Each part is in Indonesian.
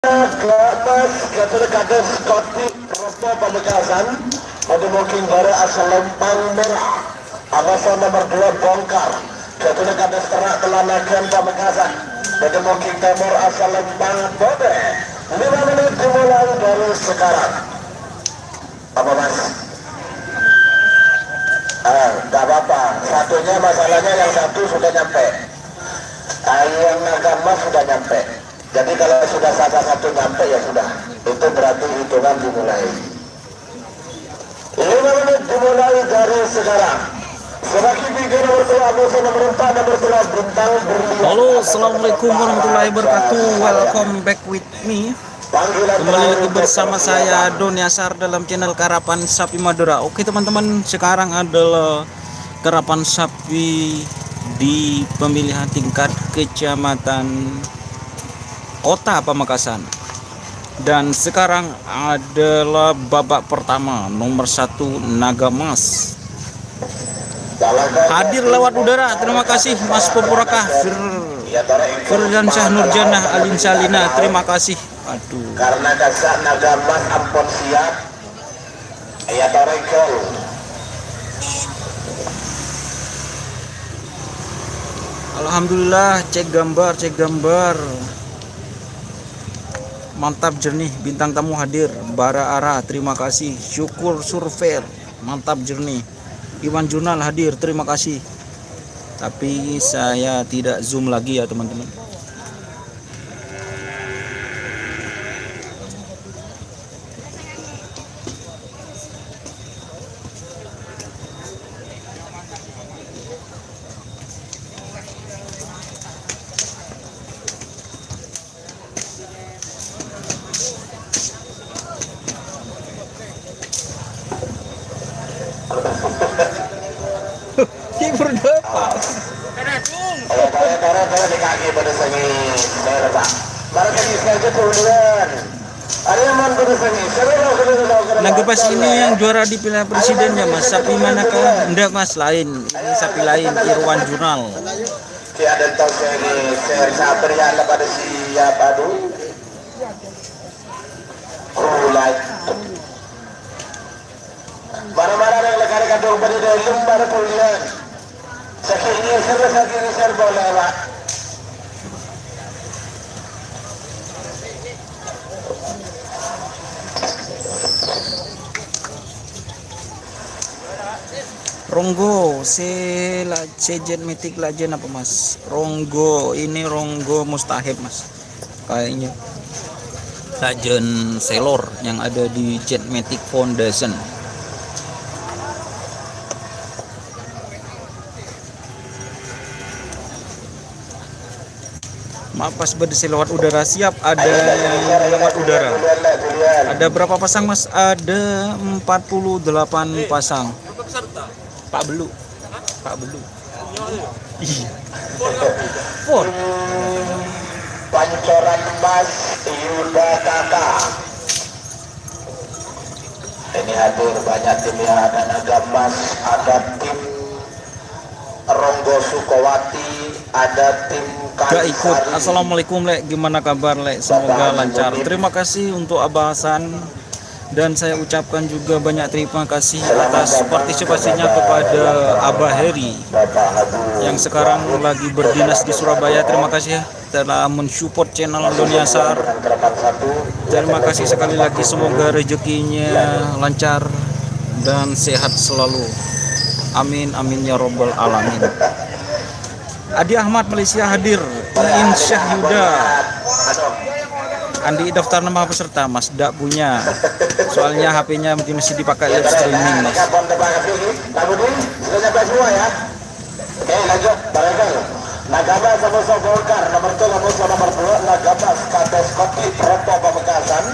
Mas Kades Koti Rosto Pamekasan Modemoking Bara asal Lempang Merah Abasan nomor 2 bongkar Kades Terak Telanakan Pamekasan Modemoking Timur asal Lempang Bode 5 menit dimulai dari sekarang. Apa mas? Gak apa-apa, satunya masalahnya yang satu sudah nyampe, yang agama sudah nyampe. Jadi kalau sudah salah satu nyampe ya sudah, itu berarti hitungan dimulai. 5 menit dimulai dari sekarang. Semakin tinggi nomor 2 musuh nomor 4 nomor 2 bintang berlian. Halo, assalamualaikum warahmatullahi wabarakatuh. Welcome back with me. Kembali lagi bersama saya Don Yasar dalam channel Karapan Sapi Madura. Oke teman-teman, sekarang adalah karapan sapi di pemilihan tingkat kecamatan Kota Pamekasan. Dan sekarang adalah babak pertama, nomor 1 Naga Mas. Hadir lewat udara, terima kasih Mas Popurakah Firdansyah Nurjanah Alin Salina, terima kasih. Aduh. Karena dasar Naga Mas ampun siap. Ya tarekol. Alhamdulillah, cek gambar. Mantap jernih, bintang tamu hadir. Bara Ara, terima kasih. Syukur Surveyor, mantap jernih. Iwan Jurnal hadir, terima kasih. Tapi saya tidak zoom lagi ya teman-teman. Keyboard apa? Tara di kaki pada sangi merah. Mereka saja kemudian. Ada yang mau pada sangi. Naga Pas ini yang juara di Piala Presiden ya Mas. Sapi manakah? Enggak Mas, lain. Ini sapi lain, Irwan Jurnal. Ada tahu ini sabar ya pada siapa dulu. Kulai. Mana-mana yang lekat dong pada lembar kuliah. Sakit ini boleh Pak. Ronggo, sejet mitik lajen apa Mas? Ronggo, ini Ronggo mustahib Mas. Kayaknya lajen selor yang ada di Jetmatic Foundation. Maaf pas berdesi lewat udara, siap ada yang lewat udara. Ada berapa pasang Mas? Ada 48 pasang. Pak Belu. Iya. Ford. Pancoran Mas Yuda Kakak. Ini hadir banyak tim yang ada Naga Mas, ada tim Ronggo Sukowati, ada tim Gak ikut. Assalamualaikum Lek, gimana kabar Lek? Semoga lancar. Terima kasih untuk Abah Hasan. Dan saya ucapkan juga banyak terima kasih atas partisipasinya kepada Abah Heri yang sekarang lagi berdinas di Surabaya. Terima kasih ya telah mensupport channel Don Yasar. Terima kasih sekali lagi, semoga rezekinya lancar dan sehat selalu. Amin amin ya robbal alamin. Adi Ahmad Malaysia hadir. Insyah Yuda. Andi daftar nama peserta Mas, tidak punya. Soalnya HP-nya masih dipakai live streaming Mas. Sudah sampai semua ya. Oke lanjut, barangkali Nagaba sama bongkar nomor 2 nomor 2 Nagaba Kades Kopi Roto Pamekasan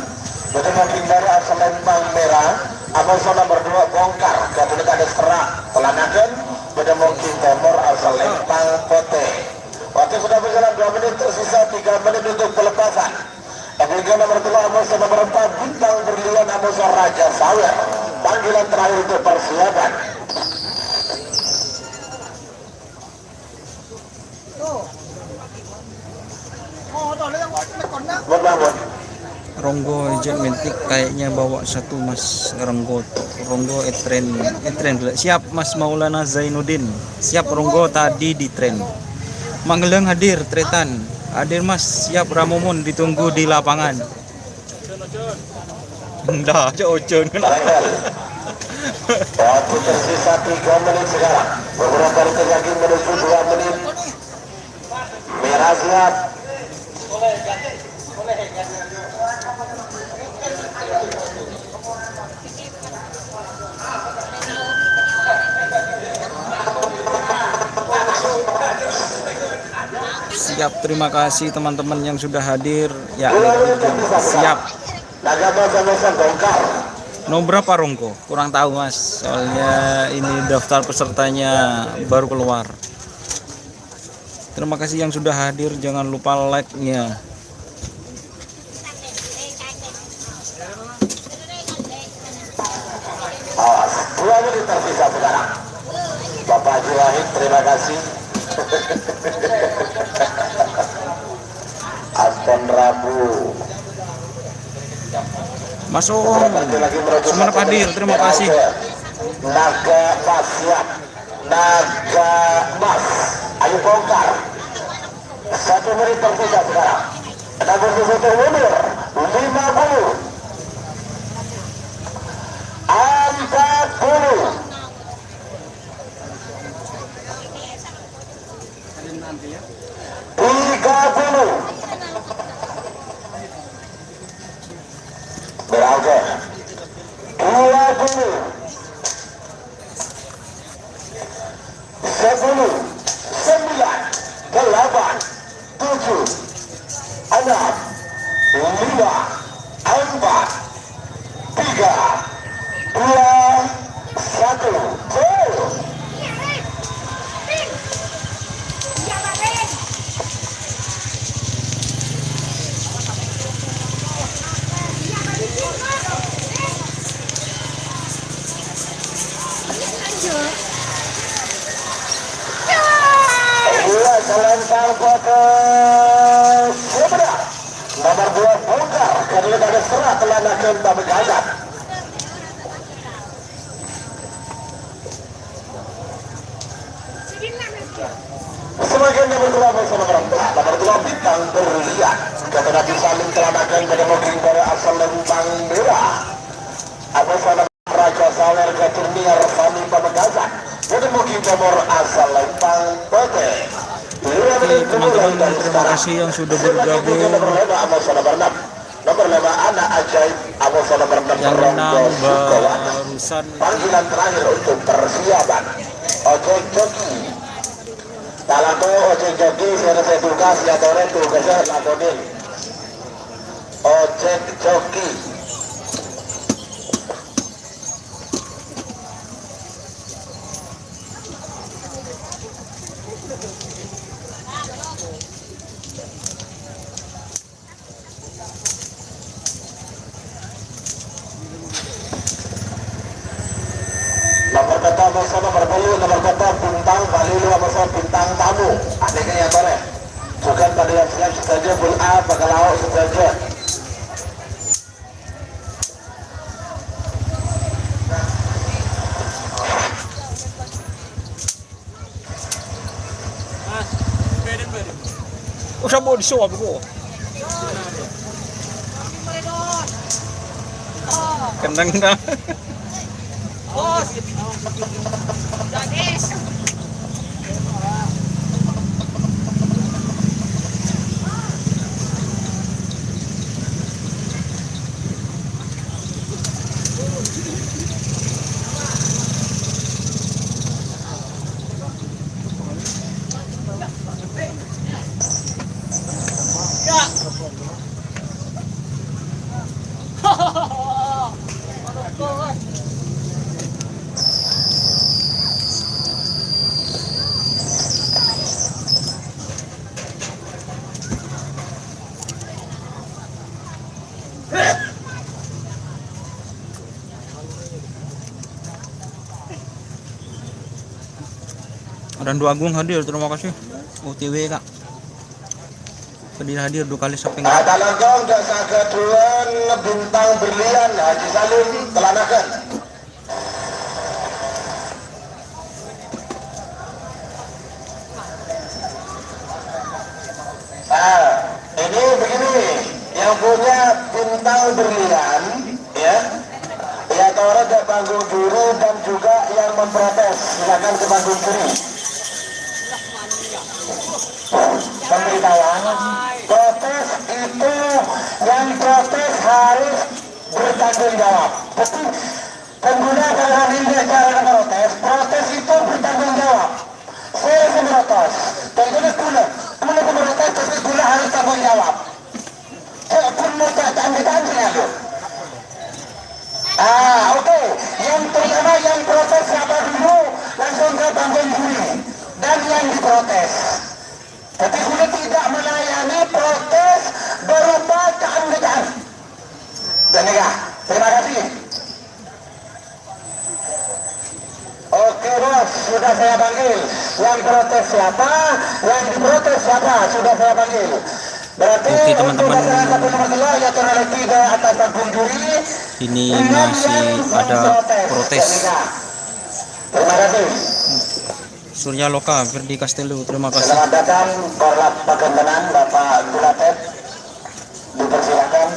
Modemoking Bara asal Lempang Merah Amoso nomor 2 bongkar Kades Terak Pelanakan Modemoking Timur asal Lempang Pote. Waktu sudah berjalan 2 menit, tersisa 3 menit untuk pelepasan. Pemilihan nomor 2 Amoso nomor 4 bintang berlian Amoso Raja Sawer. Panggilan terakhir untuk persiapan. Một Ronggo Jet Matic kayaknya bawa satu Mas Ronggo etren siap. Mas Maulana Zainuddin siap. Ronggo tadi di tren. Manggeleng hadir. Tretan hadir Mas, siap. Ramumun ditunggu di lapangan. Ndah ojon. Waktu tersisa 3 menit sekarang. Beberapa detik lagi menuju 2 menit. Merah siap. Siap, terima kasih teman-teman yang sudah hadir. Ya, siap. Nomor berapa Ronggo? Kurang tahu Mas, soalnya ini daftar pesertanya baru keluar. Terima kasih yang sudah hadir, jangan lupa like-nya. Awas, 2 menit tersisa sekarang. Bapak Haji Wahid, terima kasih. Aston Rabu. Mas Om, semangat hadir, terima kasih. Naga Mas siap. Naga Mas, ayo bongkar. 1 menit tersisa sekarang. Nomor 1 mundur 50 40 30 berangkat 20 10 9 8 7 6 5 4 3 2 1 go. Selempar ke sebelah nomor 2 bongkar karena ada serat telanakan Pamekasan. Semakin nomor 2 bersama nomor 2 bintang berlian kata Nabi Salim telanakan pada mobil dari asal Lembang Merah. Abu Salam Raja Sawer ke Turnier Fani Pamekasan pada mobil nomor asal Lembang Putih. Oke teman-teman, terima kasih yang sudah bergabung. Nomor 5 anak ajaib Abu Salam Yang menang barusan. Panggilan terakhir untuk persiapan ojek joki. Talago ojek joki saya edukasi atau retu kerja lakonin. Ojek joki. Nomor kata bersama berbulu, nomor kata bintang balilu bersama bintang tamu. Anehnya ya boleh. Bukan pada yang siap saja bul A bakalau saja. Usah mau disuap kok. Kendang-kendang. Randu Agung hadir, terima kasih. OTW Kak. hadir 2 kali samping. Talagong dan Sagaduan Bintang Berlian Haji Salim Telanakan. Ini begini, yang punya Bintang Berlian, ya, ya orang ke panggung juri dan juga yang memprotes, silakan ke panggung juri. Pemberitahuan, protes itu yang protes harus bertanggung jawab. Tapi pengguna kalau ini cara protes, protes itu bertanggung jawab. Saya memprotes, tentunya guna memprotes, tapi guna harus tanggung jawab. Saya pun mau tanggung jawab. Oke. Yang pertama yang protes siapa dulu, langsung ke panggung juri dan yang diprotes. Tapi guna tidak melayani protes berupa keanggotaan. Dan ya, terima kasih. Oke bos, sudah saya panggil. Yang protes siapa? Yang diprotes siapa? Sudah saya panggil. Berarti oke teman-teman, yaitu oleh 3 atas panggung juri. Ini masih ada protes. Terima kasih. Surya Loka, Verdi Castello, terima kasih. Selamat datang Korlap Pakentenan Bapak Gulatet. Dipersilakan.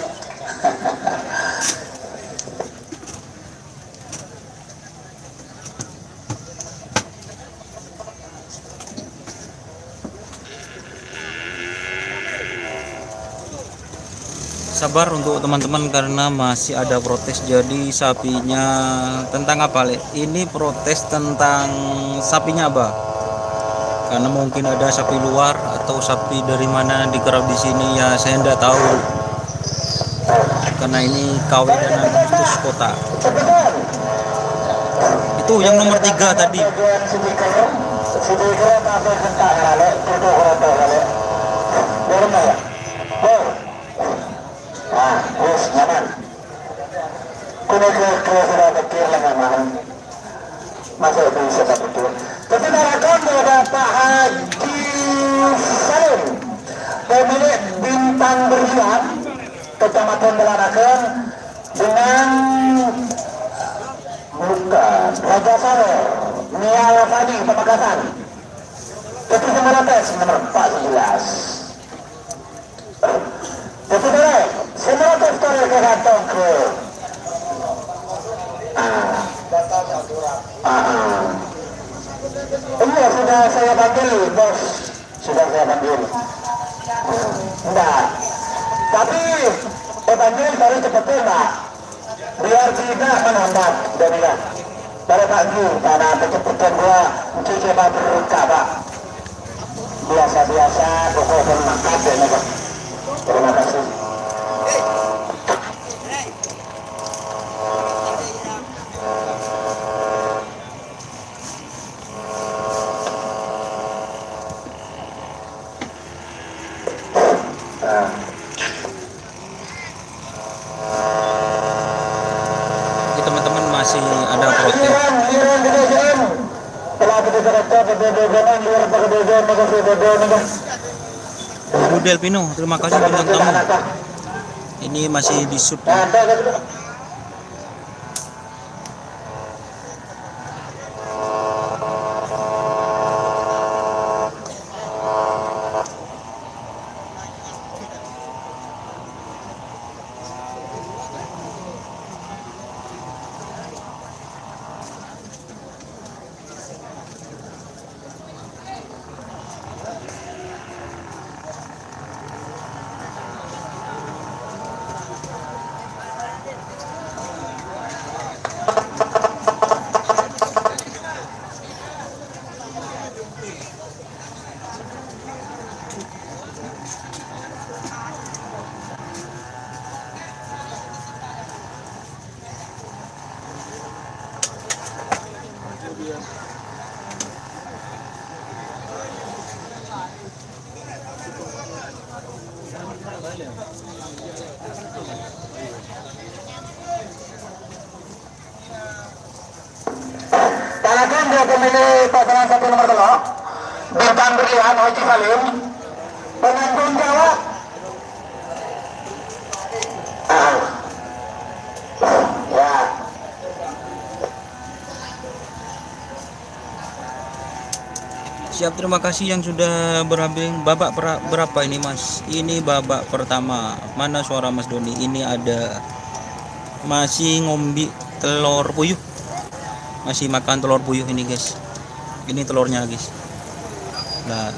Sabar untuk teman-teman karena masih ada protes. Jadi sapinya tentang apa, Le? Ini protes tentang sapinya apa? Karena mungkin ada sapi luar atau sapi dari mana dikerap di sini, ya saya tidak tahu. Karena ini KW dan Agustus Kota. Itu yang nomor 3 tadi. Bos nyaman. Kuno ke sudah betul dengan masuk bisa betul. Tapi narakan Bapak Haji Salim, pemilik Bintang Berlian, Kecamatan Belanakan, dengan bukan Raja Saro, Nia Fadi, Pemakasan. Tapi semua tes nomor 14. Jadi boleh, semua dokter ke kantong ke. Iya sudah saya panggil bos, sudah saya panggil. Enggak, tapi panggil baru cepetnya enggak, biar tidak menambah dan enggak. Baru panggil karena kecepatan gua mencuci batu pak. Biasa-biasa pokoknya makan dan enggak. Terima kasih. Oke teman-teman, masih ada protes. Bu Delpino, terima kasih bintang tamu. Ini masih di shoot. Talagang dia pemilih pasangan 1 nomor 2 Bintang Berlian Haji Salim, penanggung jawab Siap, terima kasih yang sudah babak berapa ini Mas? Ini babak pertama. Mana suara Mas Doni? Ini ada masih ngombi telur puyuh. Masih makan telur puyuh ini guys. Ini telurnya guys. Nah,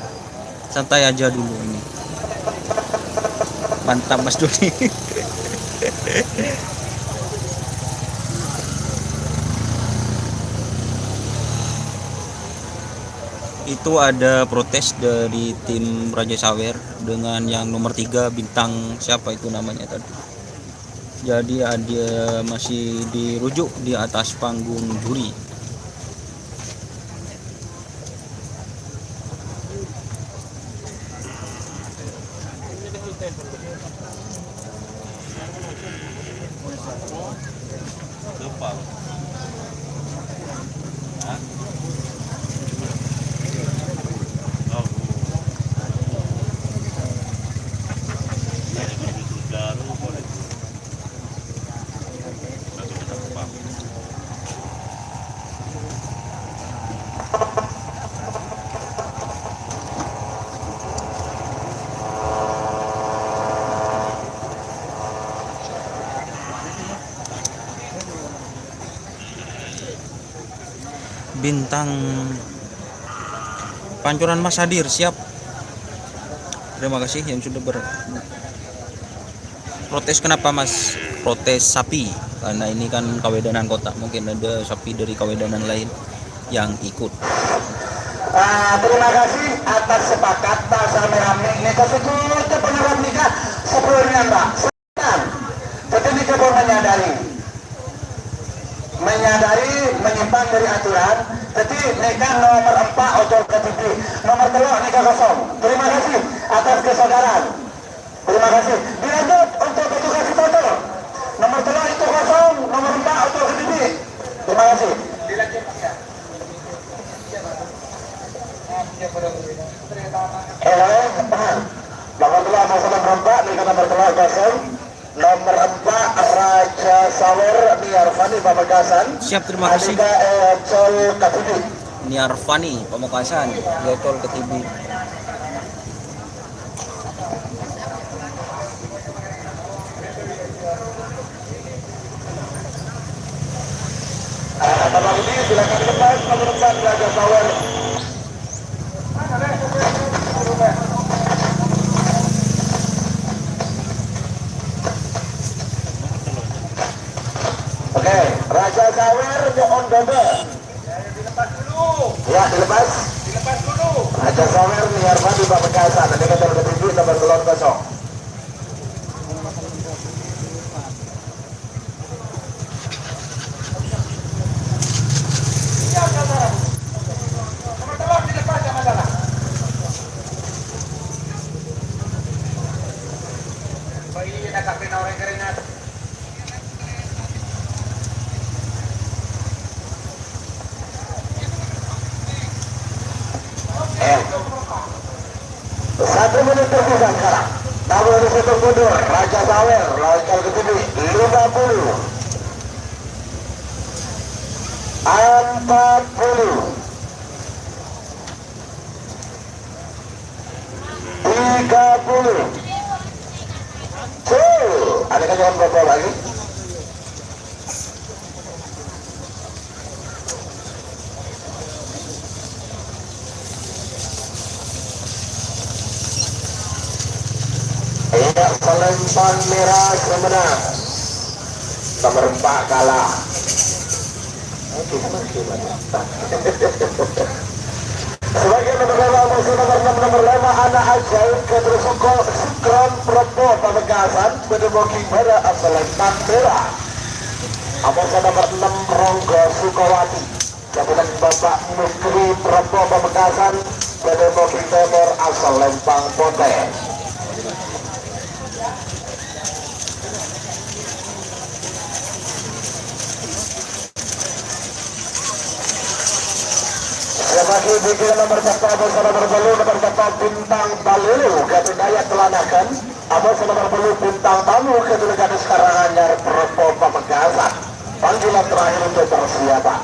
santai aja dulu ini. Mantap Mas Doni. Itu ada protes dari tim Raja Sawer dengan yang nomor 3 bintang siapa itu namanya tadi. Jadi ada masih dirujuk di atas panggung juri. Bintang Pancoran Mas hadir, siap. Terima kasih yang sudah protes. Kenapa Mas? Protes sapi, karena ini kan Kawedanan Kota, mungkin ada sapi dari Kawedanan lain yang ikut. Terima kasih atas sepakat rame-rame ini tersebut penyerat nikah sebelumnya Mbak. Senang, tetapi kita menyadari menyimpang dari aturan. Jadi nikah nomor 4 ojol KTP, nomor 3 nikah kosong. Terima kasih atas kesadaran. Terima kasih. Dilanjut untuk petugas foto. Nomor 3 itu kosong, nomor 4 ojol KTP. Terima kasih. Dilanjut ya. Nomor 3 masalah nomor 4 nikah nomor 3 kosong. Nomor 4 Raja Sawer Niarfani Pamekasan. Siap, terima kasih. Niarfani Pamekasan, Yotol Ketibi. Bapak ini silakan lepas nomor 4 Raja Sawer. Oke, Raja Sawer mohon dobe. Dilepas dulu. Ya, dilepas. Dilepas dulu. Raja Sawer Niarfani Pamekasan, nanti kita lebih nomor telur kosong. Satu menit tersisa sekarang. Namun ada satu mundur. Raja Sawer lawan kali kedua 50, 40, 30. Ada kan jangan berapa lagi? Selempang merah kemenang. Nomor 4 kalah. Sebagai nomor 5 masih nomor 5 anak ajaib Kedrusukol Sukron Propo Pamekasan Bedemoki pada Selempang merah. Amasa nomor 6 Ronggo Sukawati. Jabatan Bapak Menteri Propo Pamekasan Bedemoki Timur asal Lempang Pote. Bagi bikin nomor 1 bersama nomor 4 Bintang Balulu Gadis Daya Telanakan Abos nomor 10 Bintang Tamu Kedua Gadis Karanganyar Propo Pamekasan. Panggilan terakhir untuk persiapan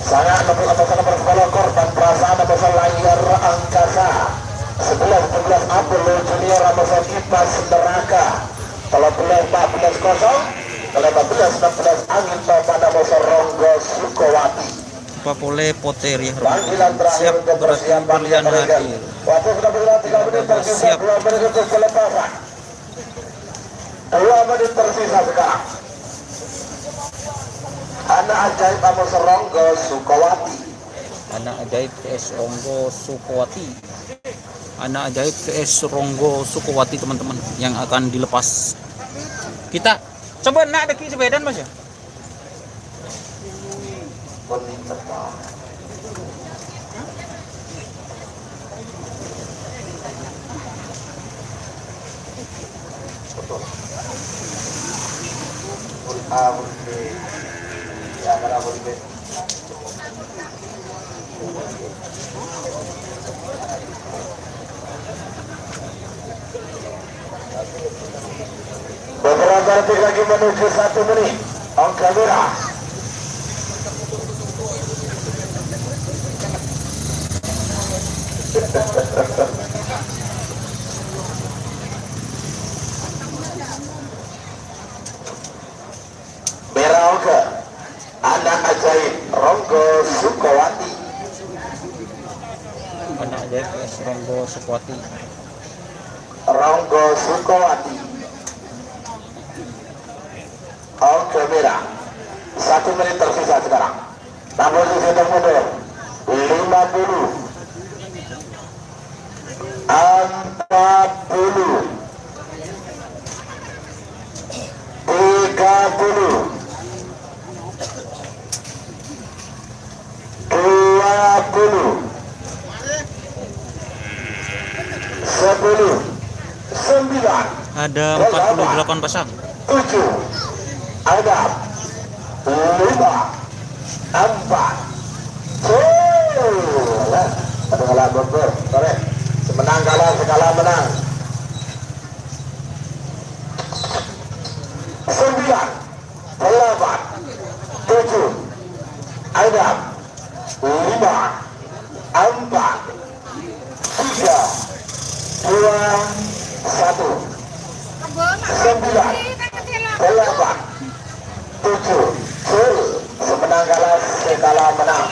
Sangat nomor sekolah korban perasaan nomor layar angkasa 11-11 Apollo Junior nomor kipas neraka. Kalau boleh 14 kosong, kalau 15-16 angin bapak nomor Ronggo Sukowati. Papole Poteri Panggilan terakhir siap untuk berarti persiapan berlian hadir. Waktu sudah berjalan 3 menit tersisa, Siap. 2 menit untuk pelepasan. 2 menit tersisa sekarang. Anak ajaib nomor Ronggo Sukowati. Anak ajaib PS Ronggo Sukowati. Anak ajaib PS Ronggo Sukowati teman-teman yang akan dilepas. Kita coba nak deki sepedan Mas ya. Beberapa detik lagi menuju 1 menit. Angka merah. Merah angka. Anak ajaib Ronggo Sukowati. Anak ajaib PS Ronggo Sukowati. Ronggo Sukowati. Angka merah. 1 menit tersisa sekarang. Namun sudah mundur. 50. 40. 30. 20. 10. 9. Ada 48 pasang. 7. Ada 5. 4. Ada kalah bobor, sore. Semenang kalah, sekala menang. 9. 8. 7. Ada 5. 4. 3. 2. 1. 9. 8. 7. Semenang kalah, sekala menang.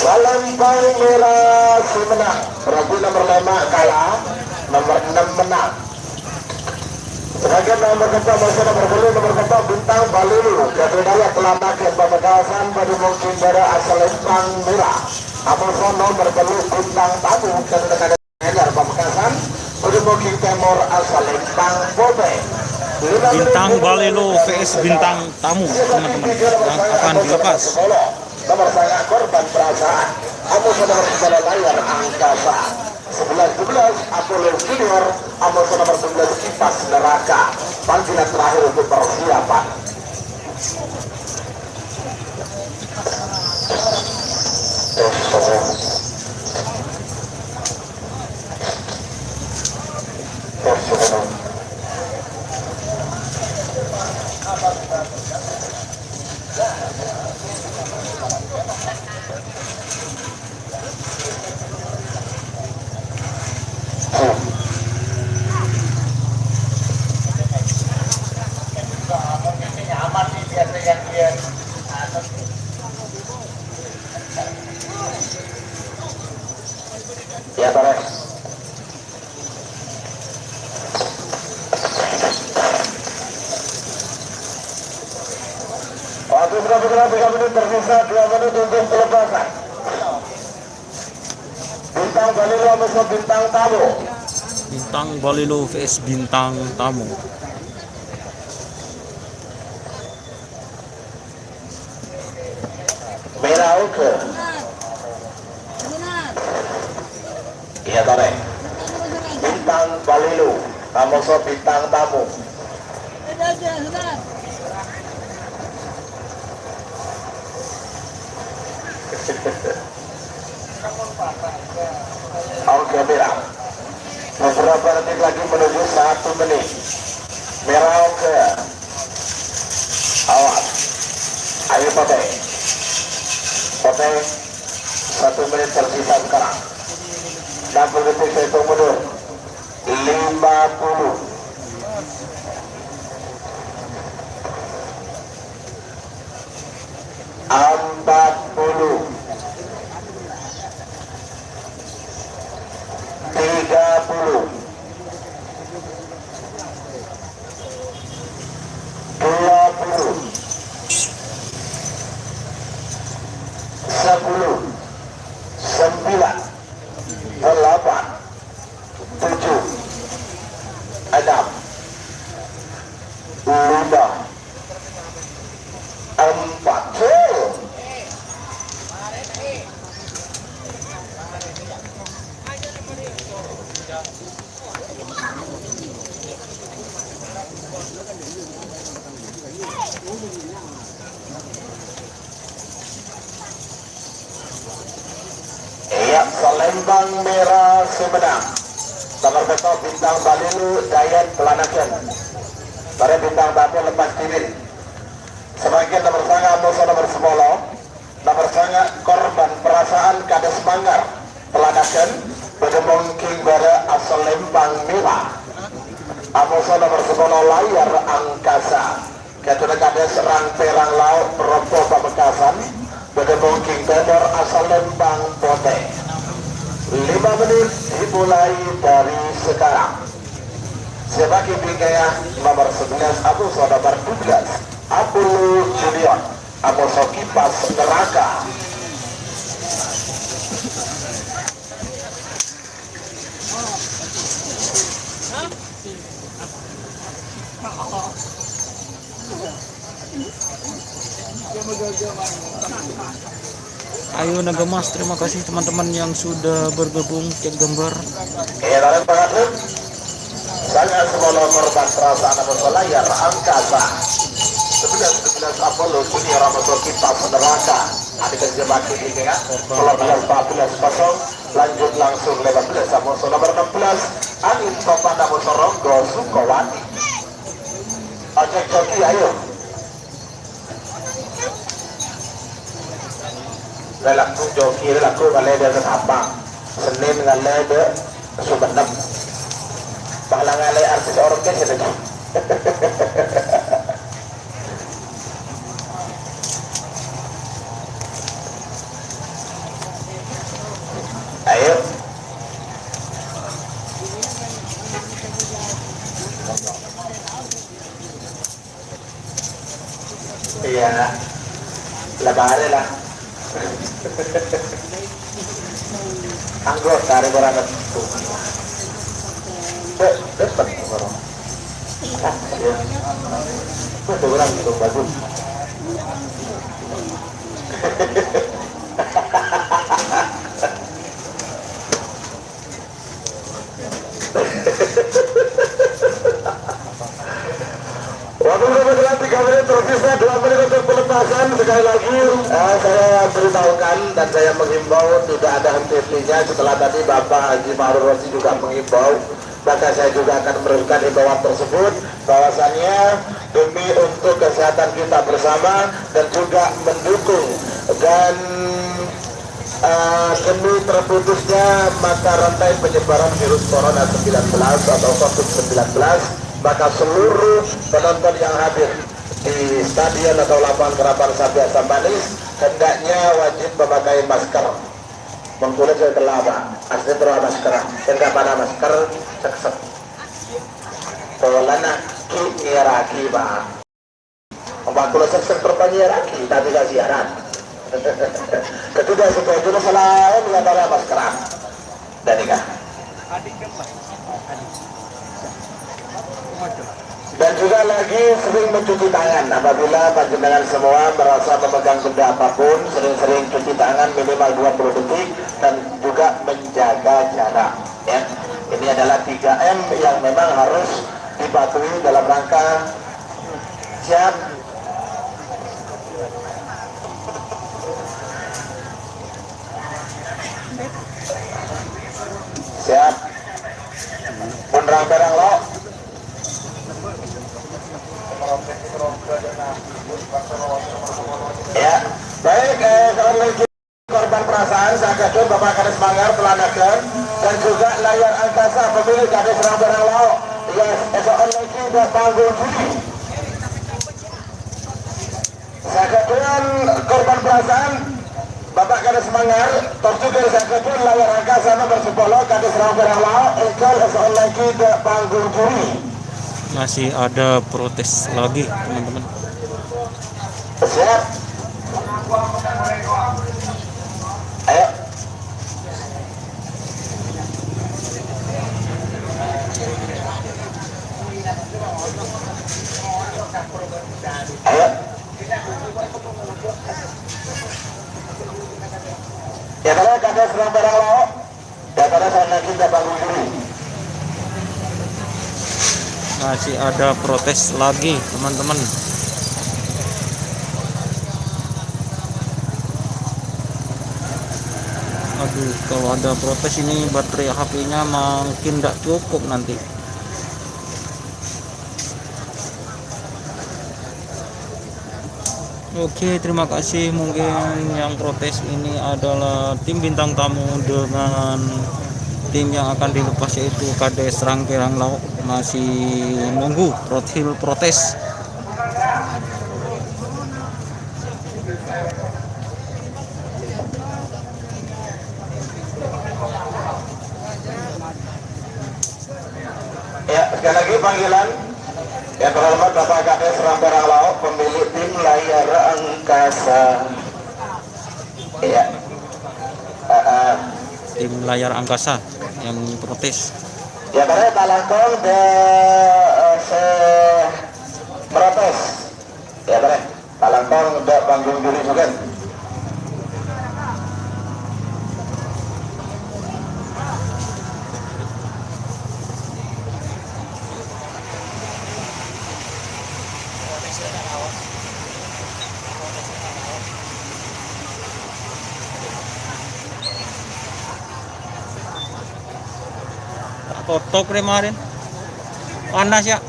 Salam paling merah si menang. Berarti nomor 5 kalah, nomor 6 menang. Sebagai nomor keempat masih nomor 10, nomor keempat Bintang Balulu. Kedua Kelapa ke Pamekasan pada mungkin bara asal Lempang merah. Amoson nomor 10 Bintang Tamu kedua Anyar Pamekasan pada mungkin Timur asal Lempang Bobe. Bintang Balelo vs Bintang Tamu teman-teman yang akan dilepas. Nomor sangat korban perasaan. Amoson nomor 9 layar angkasa. 11-11 Apollo Junior. Amoson nomor 11 kipas neraka. Panggilan terakhir untuk persiapan. Ya, Torres. Waktu sudah bergerak 3 menit tersisa, 2 menit untuk pelepasan. Bintang Balilo versus Bintang Tamu. Bintang Balilo vs Bintang Tamu. Merah Uke. Iya, Torres. Bintang Balilo, Amoso Bintang Tamu. Oke, merah. Beberapa detik lagi menuju 1 menit. Merah oke. Awas. Ayo Pote. Pote. 1 menit tersisa sekarang. 60 detik saya hitung mundur. 50. 40. 30. 20. 10. 9. 8. 7. 6. 5. 4. Iya, Palembang Merah Sumedang. Nomor betok bintang Balilu Dayat Pelanakan. Pada bintang batu lepas kirin. Semakin nomor sanga musuh nomor 10. Nomor sanga korban perasaan Kades Manggar Pelanakan. Bedemong King Bara asal Lembang Merah. Amusa nomor 10 layar angkasa. Ketua Kades Rang Perang Laut Ropo Pamekasan. Bedemong King Bedor asal Lembang Pote. 5 menit dimulai dari sekarang. Sebagai bingkaya nomor 11 Amusa nomor 12 Apollo Junior. Amusa kipas neraka. Ayo Nagamas, terima kasih teman-teman yang sudah bergabung cek gambar. Tarik pengatur. Saya semua nomor perasaan Amusa layar angkasa. 11 Apollo Junior Amusa kipas neraka. Adik jebaki ini ya. 14 kosong. Lanjut langsung 15 Amusa nomor 16 Angin Topan Amusa Ronggo Sukowati. Ojek joki ayo. Lelaku joki lelaku ngalede ke Sabang. Senin ngalede Sumenep. Pala ngale artis orkes itu. Ayo. Iya. Lebaran lah. Anggota dari orang itu. Dapat orang. Betul orang itu bagus. Waktu kebetulan 3 menit tersisa 2 menit untuk pelepasan. Sekali lagi saya beritahukan dan saya menghimbau tidak ada henti-hentinya. Setelah tadi Bapak Haji Ma'ruf Rosi juga menghimbau, maka saya juga akan meneruskan himbauan tersebut bahwasannya demi untuk kesehatan kita bersama dan juga mendukung dan demi terputusnya mata rantai penyebaran virus corona 19 atau COVID-19, maka seluruh penonton yang hadir di stadion atau lapangan Kerapan Sabia Manis hendaknya wajib memakai masker. Mengkulit saya telah apa? Asli telah masker. Enggak pada masker sek-sek. Tolana ki iraki ba. Membakulah sek-sek terpanyiraki tapi gak siaran. Ketiga setuju masalah enggak pada masker. Dan nikah. Dan juga lagi sering mencuci tangan. Apabila panjenengan semua merasa memegang benda apapun, sering-sering cuci tangan minimal 20 detik dan juga menjaga jarak. Ya, ini adalah 3M yang memang harus dipatuhi dalam rangka siap. Siap. Punrang perang lo. Ya, baik. Assalamualaikum korban perasaan. Saya kagum Bapak Kades Manggar Pelanakan dan juga layar angkasa pemilik Kades perang lo. Yes, esok lagi udah panggung judi. Saya kagum korban perasaan. Bapak Kades Manggar, terjun saya kagum layar angkasa nomor 10 Kades perang lo. Esok lagi udah panggung judi. Masih ada protes lagi teman-teman. Siap. Ayo. Ayo. Ya kalau Kades perang lo, ya pada saat lagi udah bangun diri. Masih ada protes lagi teman-teman. Aduh, kalau ada protes ini baterai HP-nya makin tidak cukup nanti. Oke, terima kasih. Mungkin yang protes ini adalah tim bintang tamu dengan tim yang akan dilepas yaitu Kades Rangkerang Laut. Masih nunggu profil protes. Ya, sekali lagi panggilan. Yang terhormat Bapak Kades Rangkerang Laut, pemilik tim layar angkasa. Ya. Tim layar angkasa yang protes. Ya karena talangkong de se protes. Ya karena talangkong de panggung diri juga. Totok kemarin panas ya.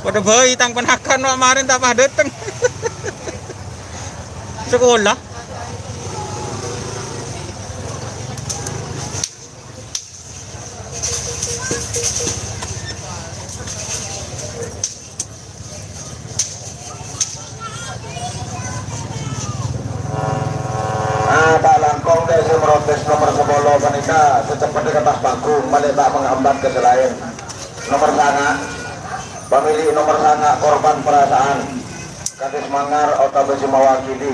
Pada bayi tang penakan kemarin tak pada dateng sekolah. Talangkong desi protes nomor 10 wanita secepatnya ke atas panggung balik tak menghambat ke selain nomor sangat pemilik nomor sangat korban perasaan Kades Manggar Otabesi mewakili.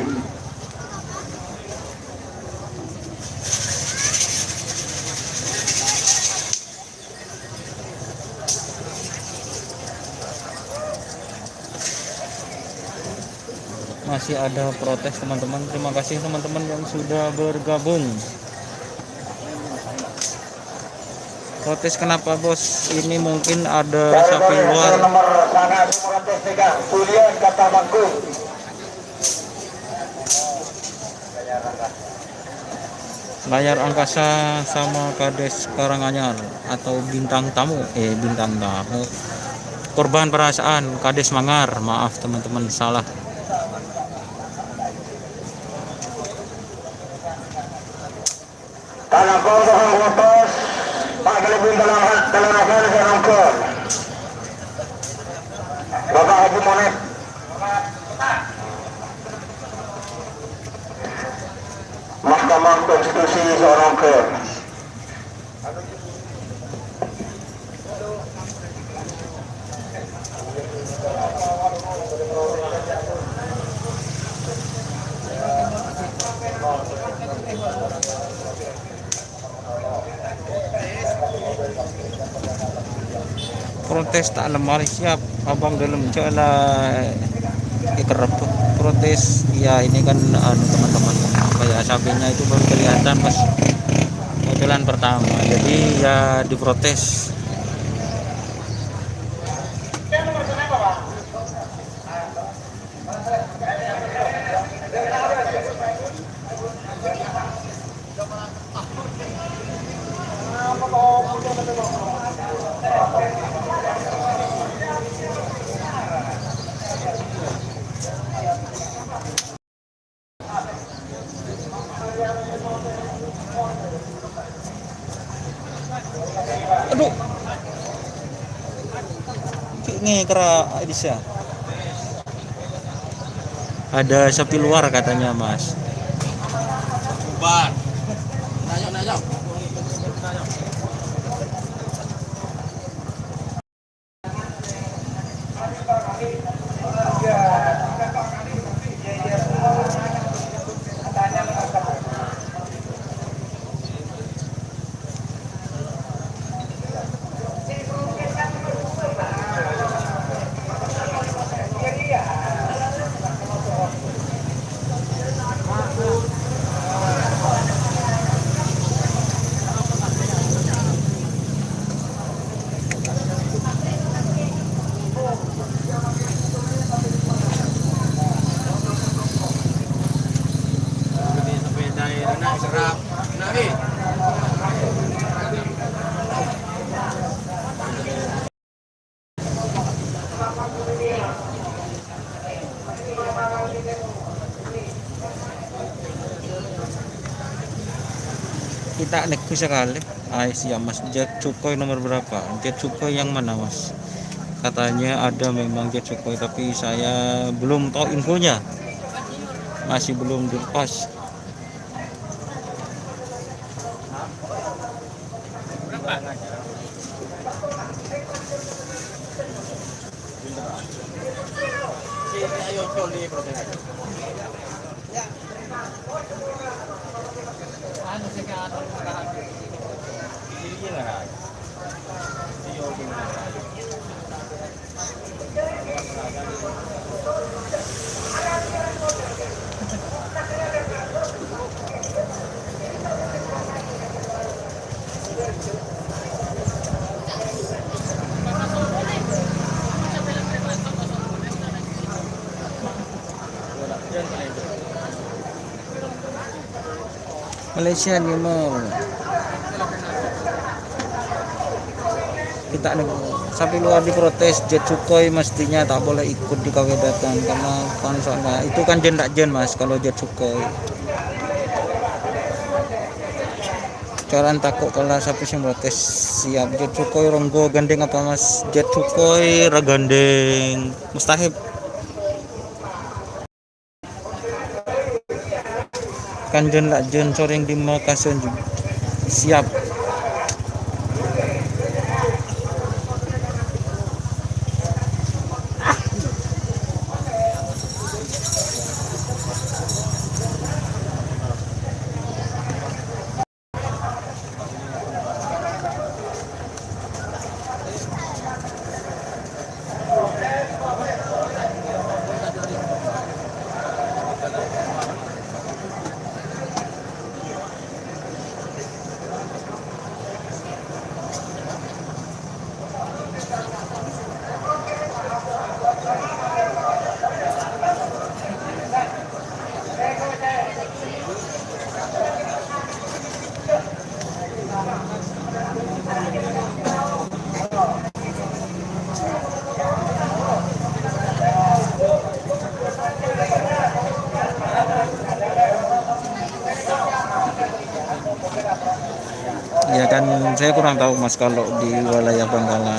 Masih ada protes teman-teman. Terima kasih teman-teman yang sudah bergabung. Protes kenapa bos? Ini mungkin ada sapi luar. Nomor sangat protes tiga Julian kata bangku. Layar angkasa sama Kades Karanganyar atau bintang tamu. Bintang tamu. Korban perasaan Kades Manggar. Maaf teman-teman, salah. Talangkong dengan protes Pak Gelibin dalam akan serangkul Bapak Haji Monet Mahkamah Konstitusi serangkul. Protes tak lemari siap abang dalam jala ikrap protes ya. Ini kan teman-teman kayak sapinya itu baru kelihatan pas modelan pertama, jadi ya diprotes. Aduh, ngekra Aisyah. Ada sapi luar katanya, Mas. Bubar. Nanya. Sepeda enak serap. Nabi. Kita nekus sekali. Siap Mas. Jet Sukhoi nomor berapa? Jet Sukhoi yang mana, Mas? Katanya ada memang Jet Sukhoi, tapi saya belum tahu infonya. Masih belum dilepas. Ayo coli protes. Anu sekarang ini lah. Malaysia ni mau. Kita sampai luar diprotes Jet Sukhoi mestinya tak boleh ikut di KW datang karena kan soalnya itu kan jen Mas kalau Jet Sukhoi. Jalan takut kalau sampai yang protes siap Jet Sukhoi ronggo gandeng apa Mas? Jet Sukhoi ragandeng mustahil. Kanjen lak jen soreng di Makassar juga siap. Ya kan saya kurang tahu Mas kalau di wilayah Bangkalan.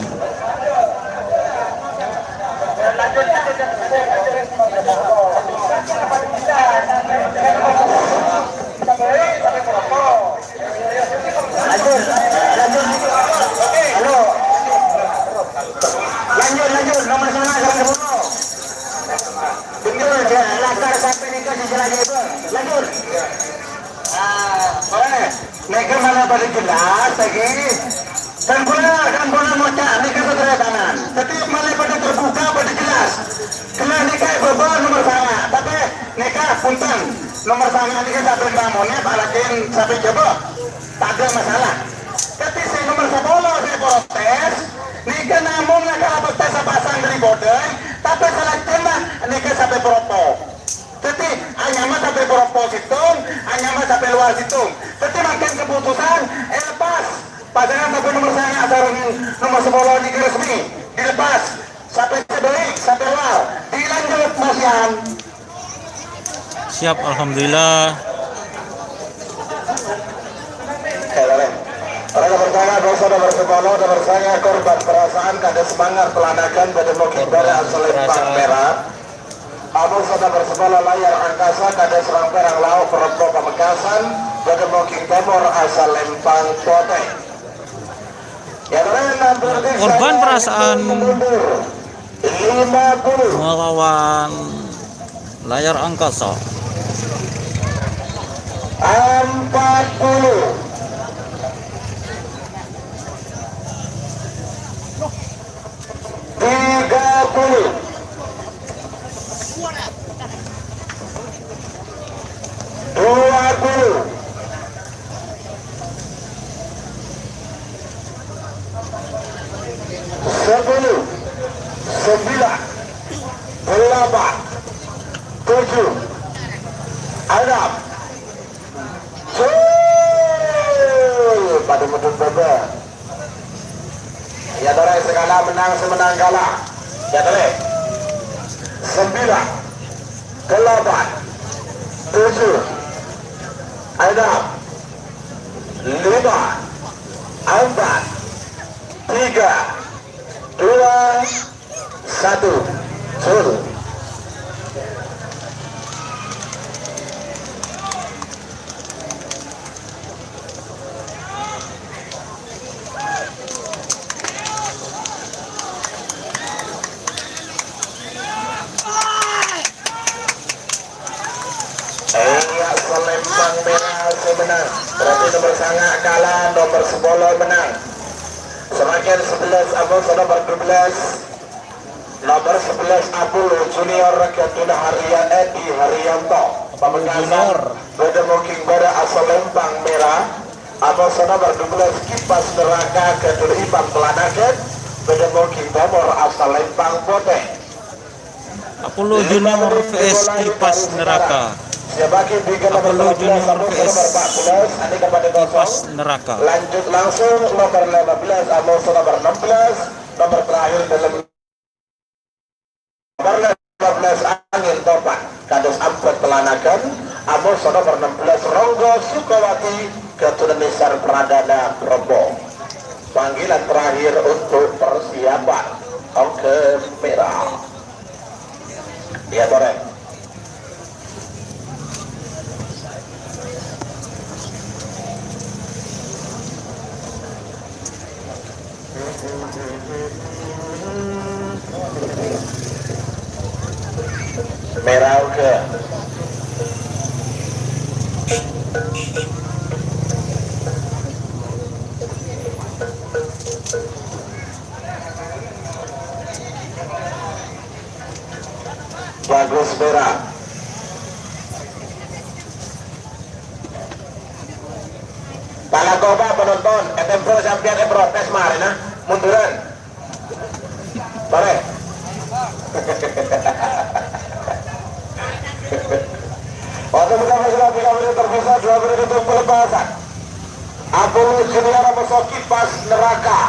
Lanjut nomor sana sampai 10. Betul dia lakar sampai dikasih jalan itu. Lanjut. Boleh. Mereka mana pada jelas lagi. Dan bola mocah mereka saudara kanan. Setiap mana pada terbuka pada jelas. Kena nikah beban nomor sana. Tapi nikah punten nomor sana nikah sampai bangunnya balakin sampai coba. Tak ada masalah. Tapi si nomor 10 saya protes. Nika namun nak betes pasang dari bodai, tapi salah tema nika sampai propo. Jadi anyama sampai propo situng, anyama sampai luar situng. Jadi makin keputusan lepas pasangan sampai nomor sekarang nomor 10 di resmi dilepas sampai sebaik sampai wow dilanjut Masian. Siap, alhamdulillah. Orang bersama dosa nomor 10 nomor saya korban perasaan kada semangat pelanakan pada mungkin pada asal Lembang merah. Abu sudah bersepuluh layar angkasa kada serang perang laut perempuan Pamekasan pada mungkin timur asal Lembang Pote. Korban perasaan 50 melawan layar angkasa. 40 30 20 10 9 8 7 6 pada betul bebe ya dore segala menang semenang kalah ya dore 9 8 7 6 5 4 3 2 1 suruh. Selembang merah menang. Berarti nomor sangat kalah, nomor 10 menang. Semakin 11 Abu nomor 12. Nomor 11 Abu Junior Ketuna Harian Edi Haryanto. Pamekasan bertemu King Bada asal Lembang merah. Abu nomor 12 Kipas Neraka Ketuna Ibang Pelanaket. Bertemu King Timur asal Lembang Pote. Apollo Junior vs Kipas Neraka. Apollo Junior vs Kipas Neraka. Lanjut langsung nomor 15 Amos nomor 16 nomor terakhir dalam nomor 15 angin topan kados ampet pelanakan Amos nomor 16 Ronggo Sukawati Ketunan Besar Pradana Probo. Panggilan terakhir untuk persiapan Oke merah. Ya Toreng. Merah oke. Bagus merah. Palagoba penonton, etempel sampian protes mari nah, munduran. Boleh. Waktu buka masalah 3 menit terpisah 2 menit untuk pelepasan. Apollo Junior masuk Kipas Neraka.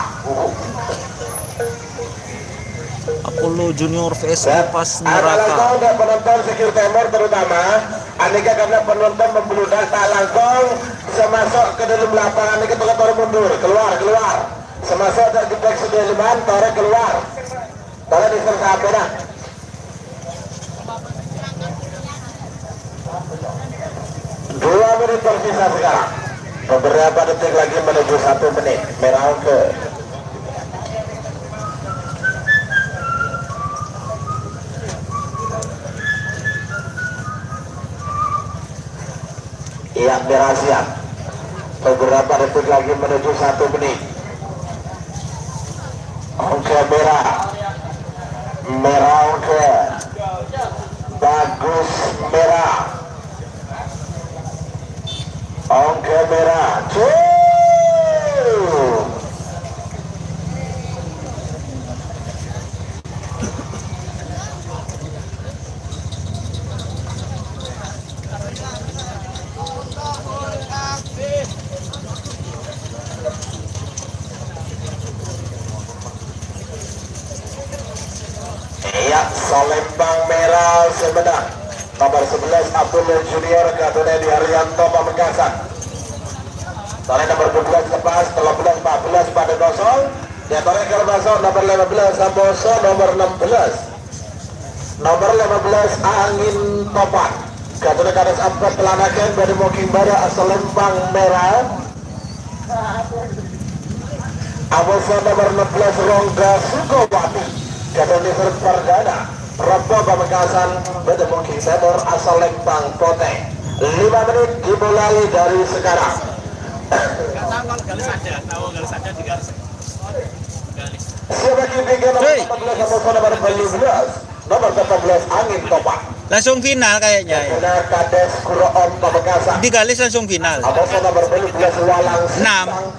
Apollo Junior vs Kipas Neraka. Ada penonton Sekir Timur terutama aneka karena penonton membludak tak langkong bisa masuk ke dalam lapangan ini ketika baru mundur keluar semasuk dari gedek Sudirman tarik keluar tarik di serta apa dah 2 menit tersisa sekarang beberapa detik lagi menuju 1 menit merah ke iya merah siap beberapa detik lagi menuju 1 menit oke merah oke bagus merah oke merah Salembang Merah Semenang. Nomor 11 Abdul Junior Katune di Haryanto Pamekasan. Tore nomor 12 lepas 13 14 pada kosong. Ya tore kalau masuk nomor 15 Samboso nomor 16. Nomor 15 Angin Topan. Katune kadas empat pelanakan dari Moking Bara asal Lembang Merah. Aboso nomor 16 Rongga Sukowati. Katune Perdana. Robo Pamekasan dari Moking Timur asal Lembang Kote. 5 menit dimulai dari sekarang. Tahu garis ada di garis. Siapa ketiga nomor 14 Aboso nomor 15. Nomor 14 Angin Topan. Langsung final kayaknya ya. Benar Kades Kuroon Pamekasan. Di galis langsung final. Aboso nomor 15 Walang 6.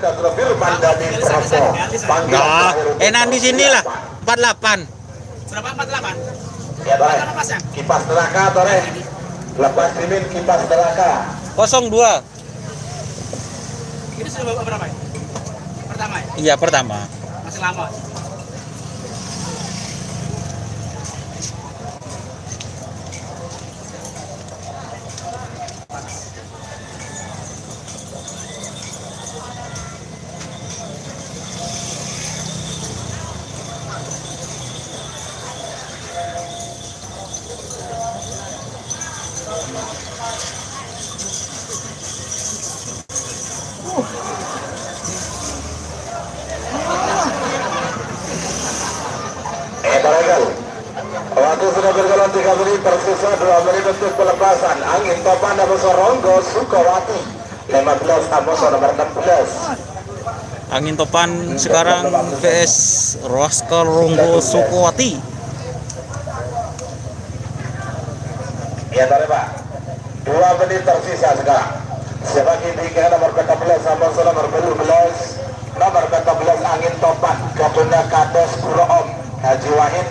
Katro Firman Dani Propo. Nah, enak di sini lah. 48. Berapa 48? Ya Tore. Kipas neraka Tore. Lepas dimin kipas neraka. 02. Ini sudah berapa ya? Pertama ya? Iya, pertama. Masih lama. Baregal. Waktu sudah berjalan 3 menit, tersisa 2 menit untuk pelepasan. Angin Topan Aboso Ronggo Sukowati. 15 Aboso nomor 16. Angin Topan sekarang VS Roskar Ronggo Sukowati. Ya Tore Pak. 2 menit tersisa sekarang. Siapa ketiga nomor 14 Aboso nomor 12. Nomor 14 Angin Topan. Katunda Kades Kuroom Haji Wahid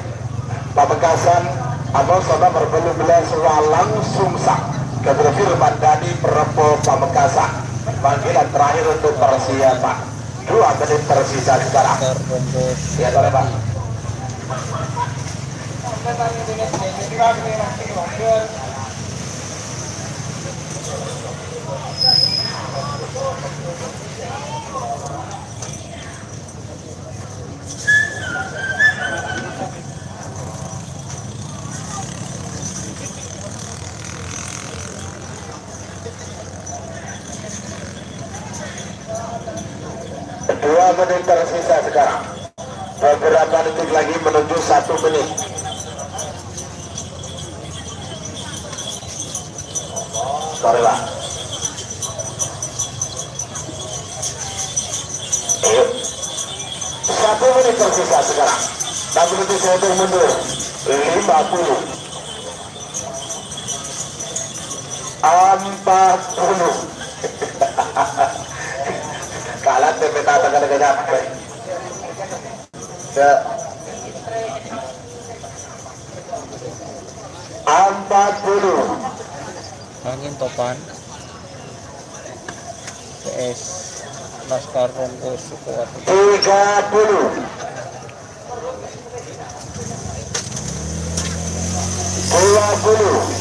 Pamekasan. Aboso nomor 12 Walang Sumsak. Katunda Firman Dani Propo Pamekasan. Panggilan terakhir untuk persiapan. 2 menit tersisa sekarang. Ya Tore Pak. Dua menit tersisa sekarang. Beberapa detik lagi menuju 1 menit. Sorry Pak. Ayo. 1 menit tersisa sekarang. Tapi detik saya mundur. 50. 40. Kalah TP tata kadang-kadang. Ya. 40. Angin Topan VS Roskar Ronggo Sukowati. 30. 20.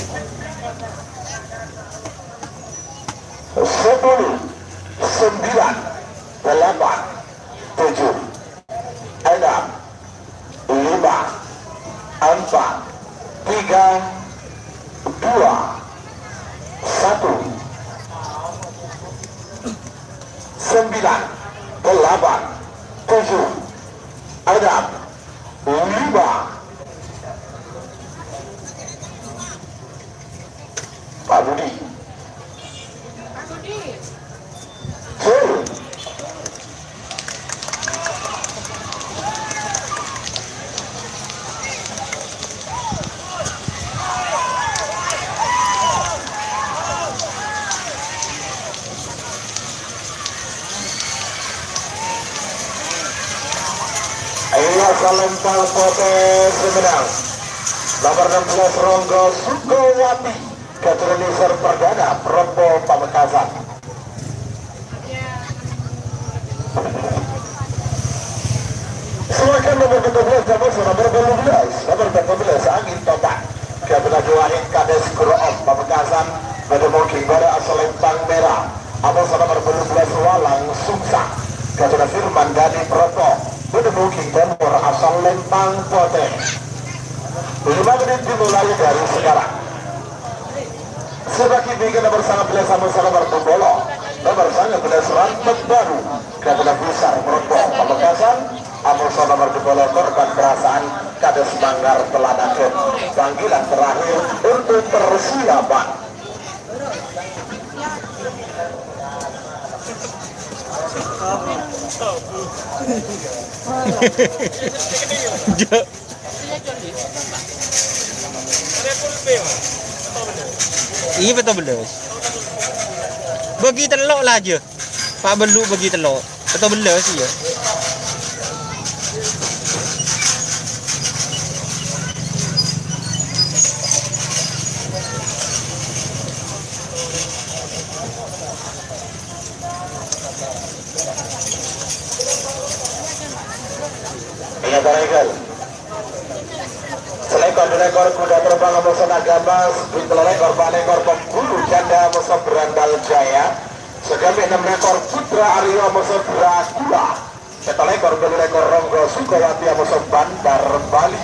10. 9. 8. 7. 6. 5. 4. 3. 2. 1. 9. 8. 7. 6. 5. Pak Budi. Full. Ayolah Salembang Kote Semenang. Nomor 16 Ronggo Sukowati. Keturunisar Perdana Propo Pamekasan. Silakan nomor 14 nomor 12 nomor 14 Angin Wahid Kades Kuroom Pamekasan bertemu Kingbara asal Lempang Merah. Abang sama berbulu walang Sungsang Ketua Firman Dani Proto bertemu Kingbara asal Lempang Pote. 5 menit dimulai dari sekarang. Sebagai bikin bersama bila sama-sama berbolo bersama bila serantet baru Ketua Besar Proto Pamekasan. Abang sama berbolo korban perasaan Kades Manggar Teladaket. Panggilan terakhir untuk persiapan. Iya betul belas. Bagi telok lah aja. Pak Belu bagi telok. Betul belas sih ya. Iya Taregal. Selekor kuda terbang musuh Nagabas, rekor balekor pembulu janda musuh Berandal Jaya. Segamik 6 rekor Putra Aryo musuh Dracula. Setelekor rekor Ronggo Sukawati musuh Bandar Bali.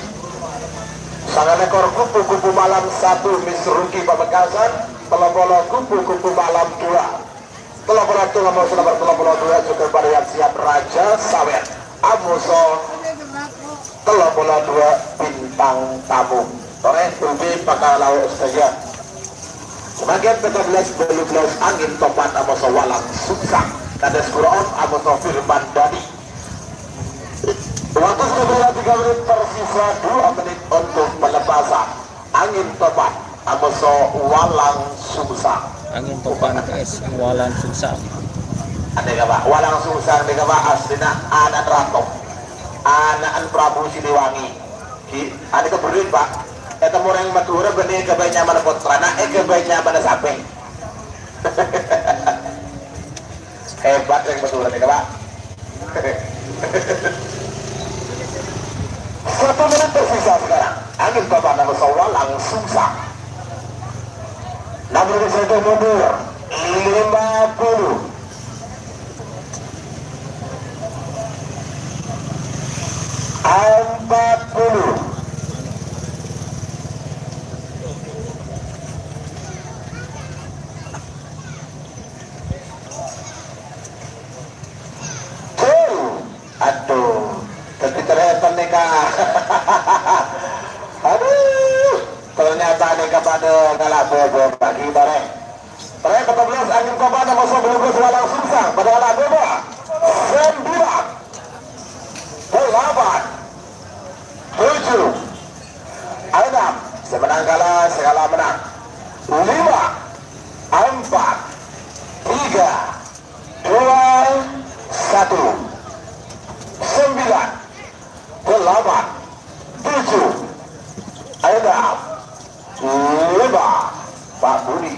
Sangat ekor kupu-kupu malam 1 Miss Ruki Pamekasan. Telopolo kupu-kupu malam 2. Telopolo itu musuh nomor telopolo 2 juga varian siap Raja Sawer. Amuso Telopolo 2 bintang tamu. Oleh Ubi Pakalau saja. Sebagian 13 angin topan Amuso Walang Sungsang. Kades Kuroon Amuso Firman Dani. Waktu sudah 3 menit tersisa 2 menit untuk pelepasan angin topan Amuso Walang Sungsang. Angin topan guys, Walang Sungsang. Ada apa? Walang Sungsang ada apa? Aslinya anak Rato, anak Prabu Siliwangi. Ada keberin Pak. Kata orang Madura benih kebaiknya mana putrana, kebaiknya mana sapeng. Hebat yang Madura nih Pak. 1 menit tersisa sekarang. Angin topan Amuso Walang Sungsang. Nomor satu mundur 50. Aduh, tapi ternyata nikah. Aduh, ternyata nikah pada galak bobo pagi bareng. Ternyata 14 angin kepada masa belum Walang Sungsang pada galak bobo. 9 8 7 6 semenang kalah segala menang 5 4 3 2 1 9 8 7 6 5 Pak Budi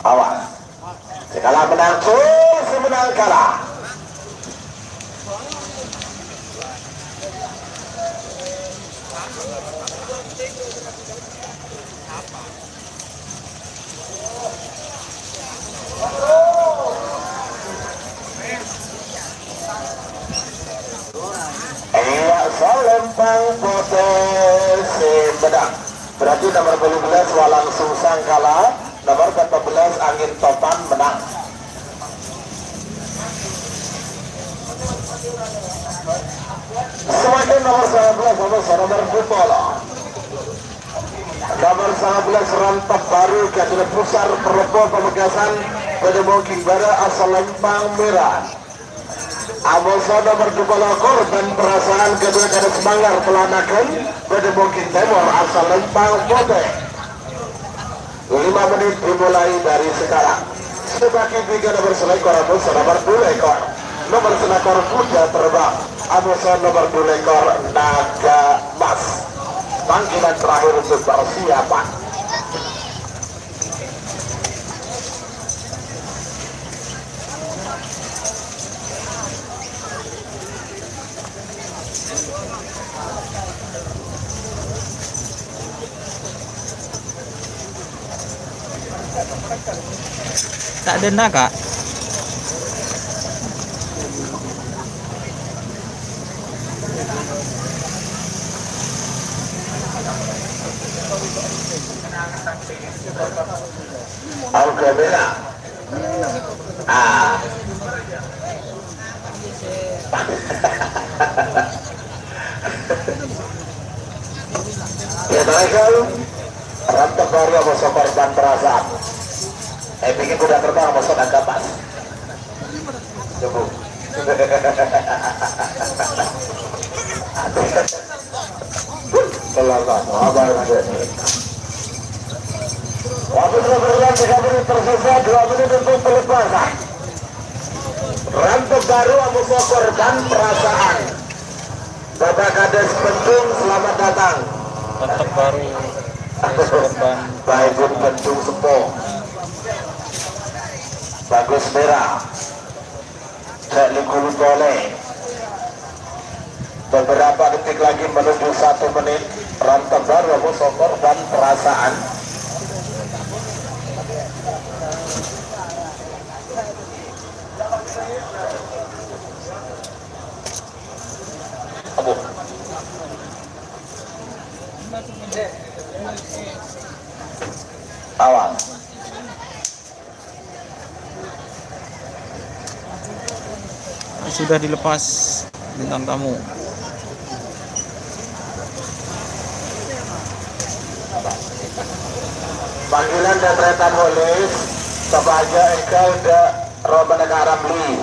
awas segala menang semenang kalah. Lempang potensi bedang. Berarti nomor 12 Walang Sungsang kalah, nomor 14 angin topan menang. Semakin nomor 11 nomor Bupolo. Nomor 11 rantap baru Ketua Pusar Perlopo Pamekasan bertemu Kingbara asal Lempang Merah. Amuso nomor 2 korban perasaan kedua Kades Manggar Telanakan bertemu Timur asal Lempang Pote. 5 menit dimulai dari sekarang. Sebagai 3 nomor selekor Amuso nomor 2 ekor. Nomor selekor kuda terbang Amuso nomor 2 ekor Naga Mas. Panggilan terakhir untuk persiapan. denda kak. Oke, beda. Ah. Ya, Michael. Rantok baru masuk korban perasaan. Bikin kuda terbang masuk angkatan. Coba. Selamat, abang ada nih. Waktu sudah berjalan 3 menit tersisa, 2 menit untuk pelepasan. Rantok baru masuk korban perasaan. Bapak Kades Pentung, selamat datang. Rantok baru korban Baik Pentung Sepo. Bagus merah. Cek Likulu boleh. Beberapa detik lagi menuju 1 menit. Rantok baru masuk korban perasaan. Abu. Awas. sudah dilepas bintang tamu. Panggilan dan retan Holis sebagai engkau de Roman Karamli.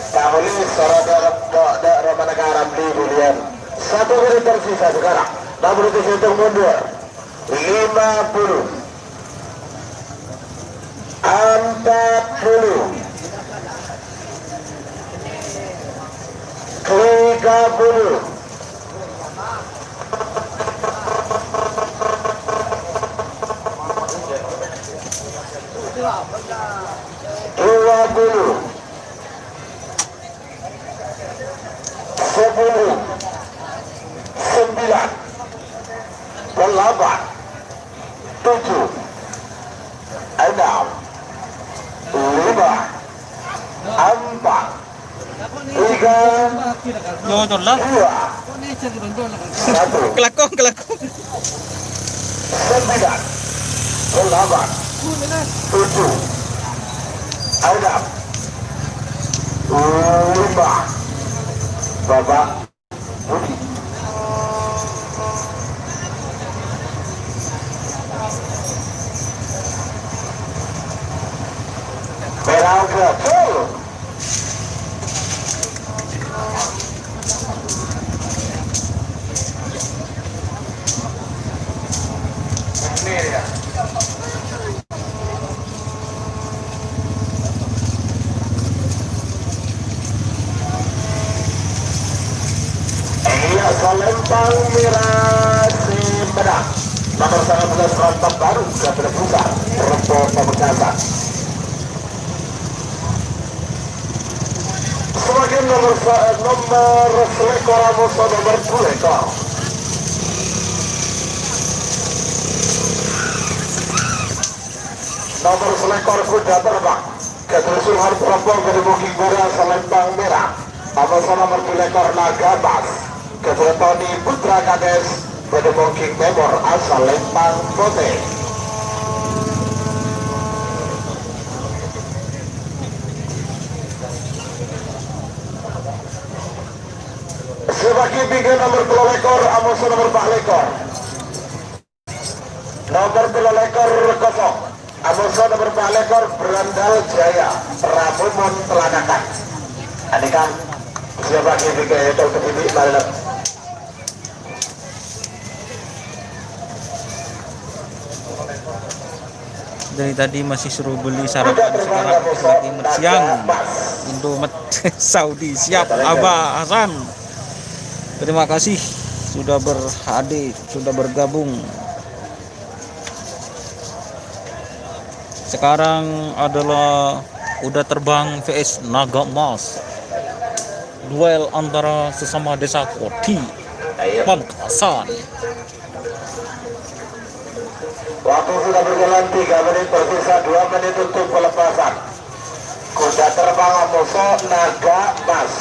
Kamulis sorot Roman Karamli William. 1 menit tersisa sekarang. 6 menit untuk mundur. 50 40 30 20 10 9 8 7 6 5 4 3 Jodoh lah. 2 1 Kelakon. 9 8 7 6 5 Bapak Budi Berangkat full. Ini ya. Iya, Salempang Mirasi Medang. Nomor 19 Rantok baru sudah berbuka. Repo Pamekasan. Semakin nomor selekor Amuso nomor 2 ekor. Nomor selekor kuda terbang keterusan Prabowo dari Bukit Gura Selempang Merah. Amuso nomor 2 ekor Nagabas Ketretoni Putra Kades dari Bukit Timur asal Lempang Putih. Sebagai tiga nomor 2 ekor Amuso nomor 4 ekor. Nomor 2 ekor kosong Amuso nomor 4 ekor Berandal Jaya Ramumon Telanakan. Ini kan sebagai tiga itu ke sini balik. Dari tadi masih suruh beli sarapan, sekarang lagi siang. Indomaret Saudi siap. Abah Hasan, terima kasih sudah berhadir, sudah bergabung. Sekarang adalah udah terbang vs Naga Mas, duel antara sesama desa Koti Pamekasan. Waktu sudah berjalan 3 menit tersisa 2 menit untuk pelepasan. sudah terbang musuh naga mas.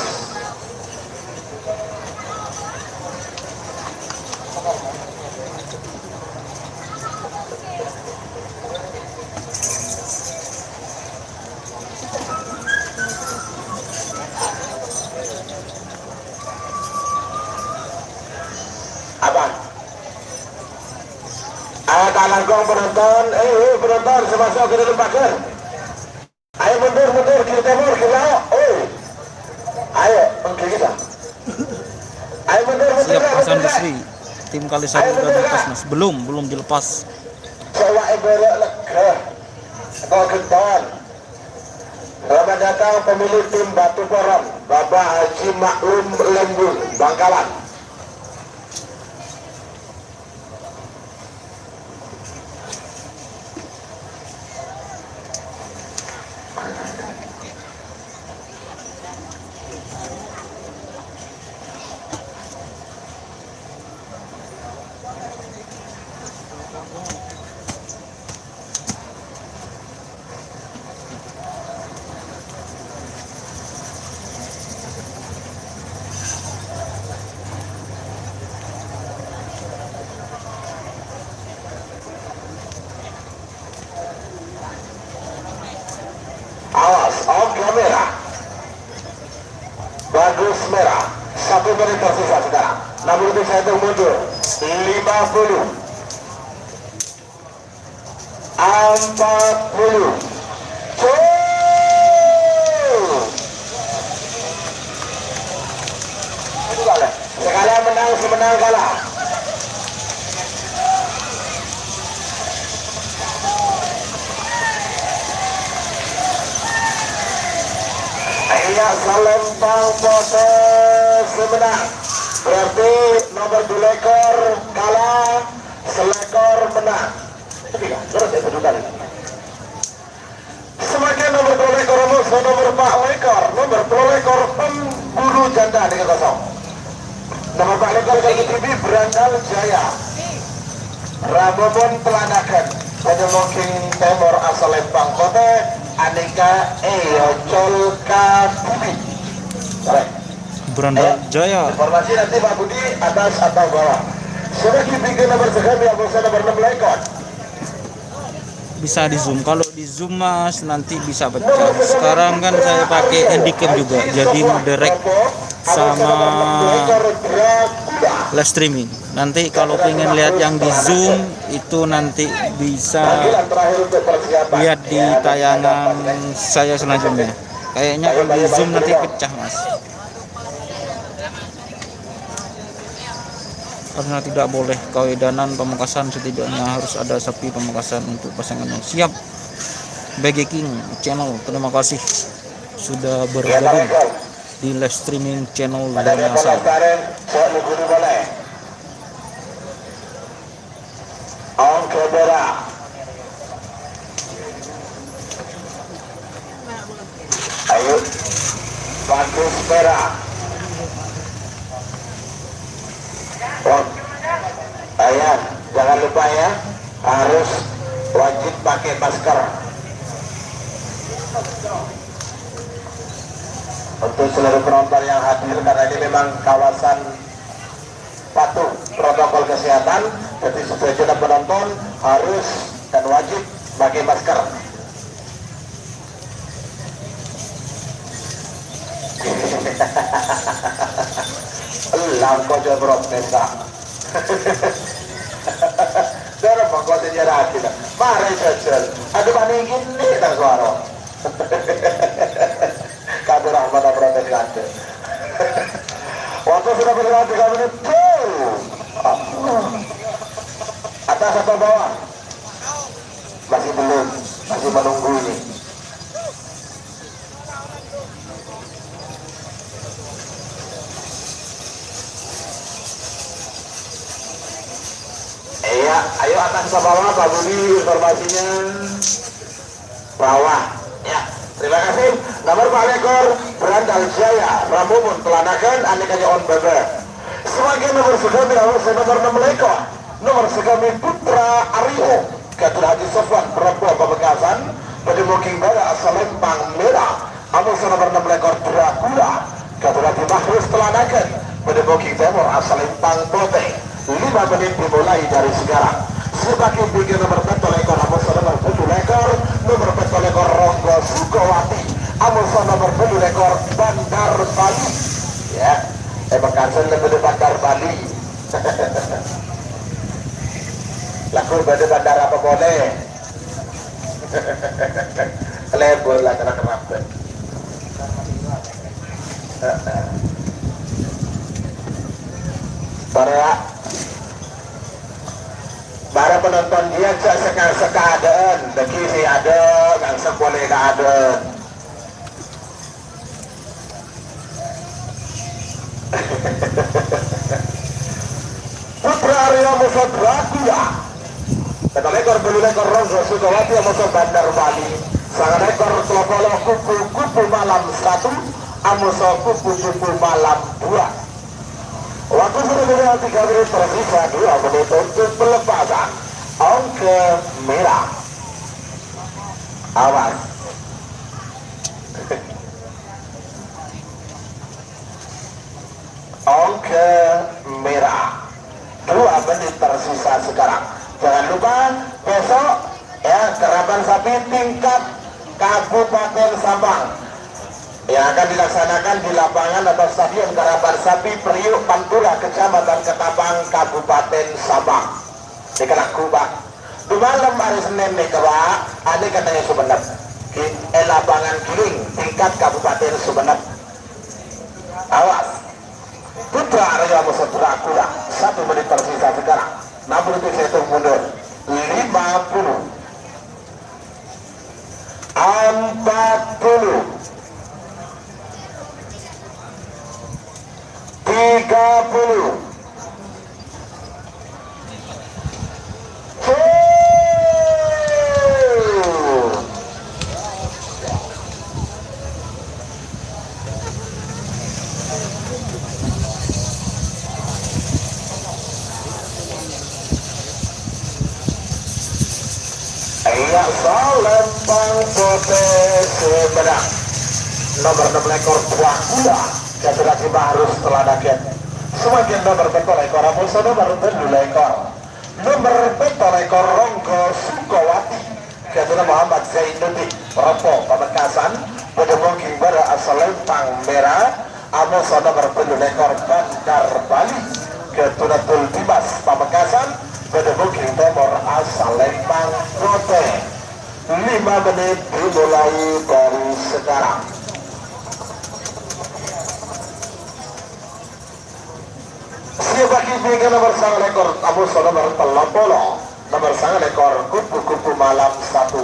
Apa? Ayo talangkong penonton, penonton semasuk ke dalam pagar. Ayo mundur kiri timur kiri laut. Ayo ke kita. Ayo mundur. Siap Hasan Basri. Tim Kalisari udah dilepas mas. Belum dilepas. Coba ibarat lega. Kau kenton. Selamat datang pemilik tim Batu Porong, Bapak Haji Maklum Lembul, Bangkalan. Awas, on kamera. Bagus merah. 1 menit tersisa sekarang. Namun itu saya hitung mundur. 50, 40. Sekalian menang, semenang kalah. Iya, selempang foto semenang. Berarti nomor 2 ekor kalah, selekor menang. Semakin nomor 2 ekor musuh nomor 4 ekor, nomor 2 ekor pemburu janda dengan kosong. Nomor 4 ekor kaki TV Berandal Jaya. Rabobon Telanakan. Pada mungkin temor asal lempang foto. Aneka Colka Bumi. Berandal Jaya. Informasi nanti Pak Budi atas atau bawah. Semakin tinggi nomor sekali yang bisa nomor 6 lekor. Bisa di zoom. Kalau di zoom mas nanti bisa pecah. Sekarang kan saya pakai handycam juga, jadi ngedirect sama live streaming. Nanti kalau pengen lihat yang di zoom itu nanti bisa lihat di tayangan saya selanjutnya. Kayaknya kalau di zoom nanti pecah mas, karena tidak boleh kawedanan pamekasan, setidaknya harus ada sapi pamekasan untuk pasangannya. Siap BG King channel, terima kasih sudah bergabung di live streaming channel Dana Asal. Ayo, bagus merah. Ayah, jangan lupa ya, harus wajib pakai masker. Untuk seluruh penonton yang hadir, karena ini memang kawasan patuh protokol kesehatan, jadi setiap sudah penonton harus dan wajib pakai masker. Lampu jobrok desa. Darah bangkot sejarah kita. Mari jajal. Aduh paningin nih tak suara. Kabur Rahmat protes kade. Waktu sudah berjalan 3 menit. Atas atau bawah? Masih belum. Masih menunggu ini. Iya, ayo atas ke bawah Pak Budi, informasinya bawah. Ya, terima kasih. Nomor 4 ekor Berandal Jaya, Ramumun Telanakan, anekanya on bebe. Sebagai nomor sekami nomor 6 ekor, nomor sekami Putra Ariho, Gatul Haji Sofwan, Prabowo Pamekasan, pada Moking Bara asal Lempang Merah, Amos nomor 6 lekor Dracula Ketua Mahrus Telanakan pada Bukit Timur asal Impang Bote 5 menit dimulai dari sekarang. Sebagai pikir nomor 4 lekor Amos nomor 7 lekor nomor 4 lekor Ronggo Sukowati Amos nomor 7 lekor Bandar Bali ya Bekasi lebih Bandar Bali laku pada bandar apa boleh lebur lah kena kenapa para penonton dia sekadaan begini ada yang seboleh ada Putra Arya Musa Dracula kata lekor belu lekor Ronggo Sukowati Musa Bandar Bali sang lekor Telopolo kupu malam 1 Amuso kupu malam 2. Waktu sudah berjalan 3 menit tersisa 2 menit untuk pelepasan ongke merah. Awas. Ongke merah. 2 menit tersisa sekarang. Jangan lupa besok ya karapan sapi tingkat Kabupaten Sabang yang akan dilaksanakan di lapangan atau stadion karapan sapi Priuk Pantura Kecamatan Ketapang Kabupaten Sabang di Kelakuba di malam hari Senin nih kewa ada katanya Sumenep di lapangan Giling tingkat Kabupaten Sumenep. Awas Putra Arya Musa Dracula 1 menit tersisa sekarang. Namun itu saya hitung mundur 50 40 30 Iya, Lempang Bote Sumedang nomor 6 lekor Dracula Ketua Mahrus Telanakan semakin nomor 4 lekor Amuso nomor 7 lekor nomor 4 lekor Ronggo Sukowati Ketua Muhammad Zainuddin Ropo Pamekasan pada Bukit Bara asal Lempang Merah Amuso nomor 7 lekor Bandar Bali Ketua Tulbibas Pamekasan pada Bukit Timur asal Lempang Bote 5 menit dimulai dari sekarang. Siapaki tiga nomor 1 lekor Amuso nomor 30 nomor 1 lekor kupu malam 1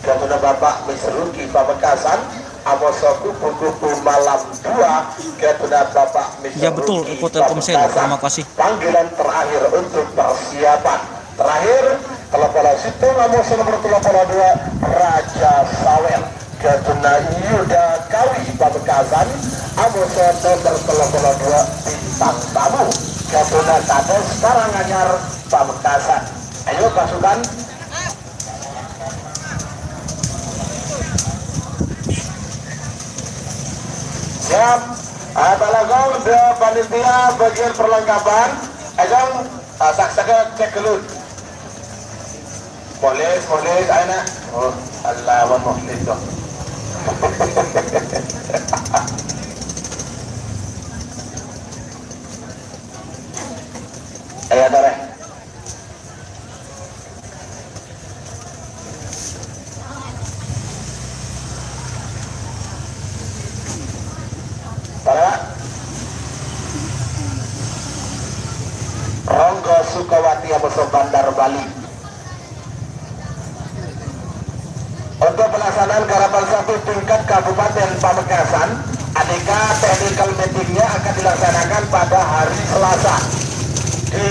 Ketua Bapak Misruki Pamekasan Amuso kupu malam 2 Ketua Bapak Misruki Ya betul, Eko Telkomsel. Terima kasih. Panggilan terakhir untuk persiapan terakhir Telopolo Situng Amuso nomor 32 Raja Sawel Ketua Yuda Kawi Pamekasan Amuso nomor 32 Bintang Tamu Ketua Kades Karanganyar Pamekasan. Ayo pasukan siap. Talagong de panitia bagian perlengkapan ajang sak-sak cek kelut polis aina oh Allah wa muhlis dong ayo dare para Ronggo Sukowati Amuso Bandar Bali untuk pelaksanaan karapan sapi tingkat Kabupaten Pamekasan. Adika technical meetingnya akan dilaksanakan pada hari Selasa di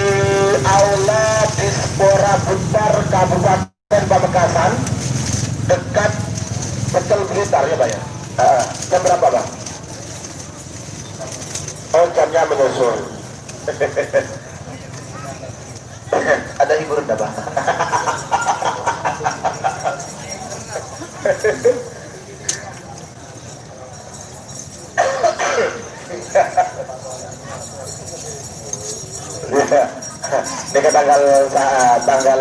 Aula Dispora Buntar Kabupaten Pamekasan dekat Pecel Blitar ya Pak ya. Jam berapa Bang? Oh jamnya menyusul. Ada hiburan dah Bang. Ini ke tanggal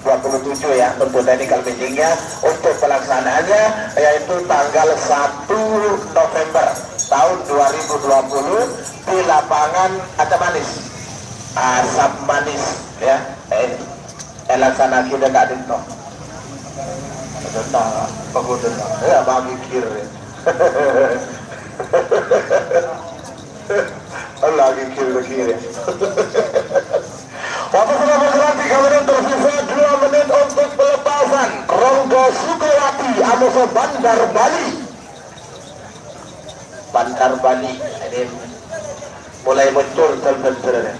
27 ya untuk technical meetingnya. Untuk pelaksanaannya yaitu tanggal 1 November tahun 2020 di lapangan Asam Manis. Asam Manis ya. Laksana kita Kak Dito. Tentang pengguna ya bagi kiri. Lagi kiri. Waktu sudah bergerak 3 menit tersisa 2 menit untuk pelepasan Ronggo Sukawati Amoso Bandar Bali. Bandar Bali ini mulai muncul sebenarnya.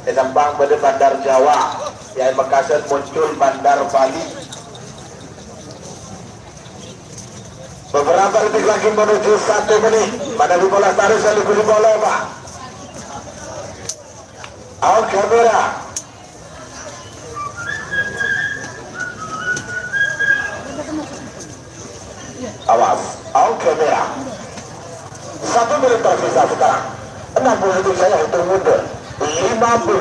Di Sampang pada Bandar Jawa, yang Makassar muncul Bandar Bali. Beberapa detik lagi menuju 1 menit. Pada bola tarik saya diberi bola Pak. Out kamera. Awas, out kamera. 1 menit tersisa sekarang. 60 itu saya hitung mundur. 50, 40,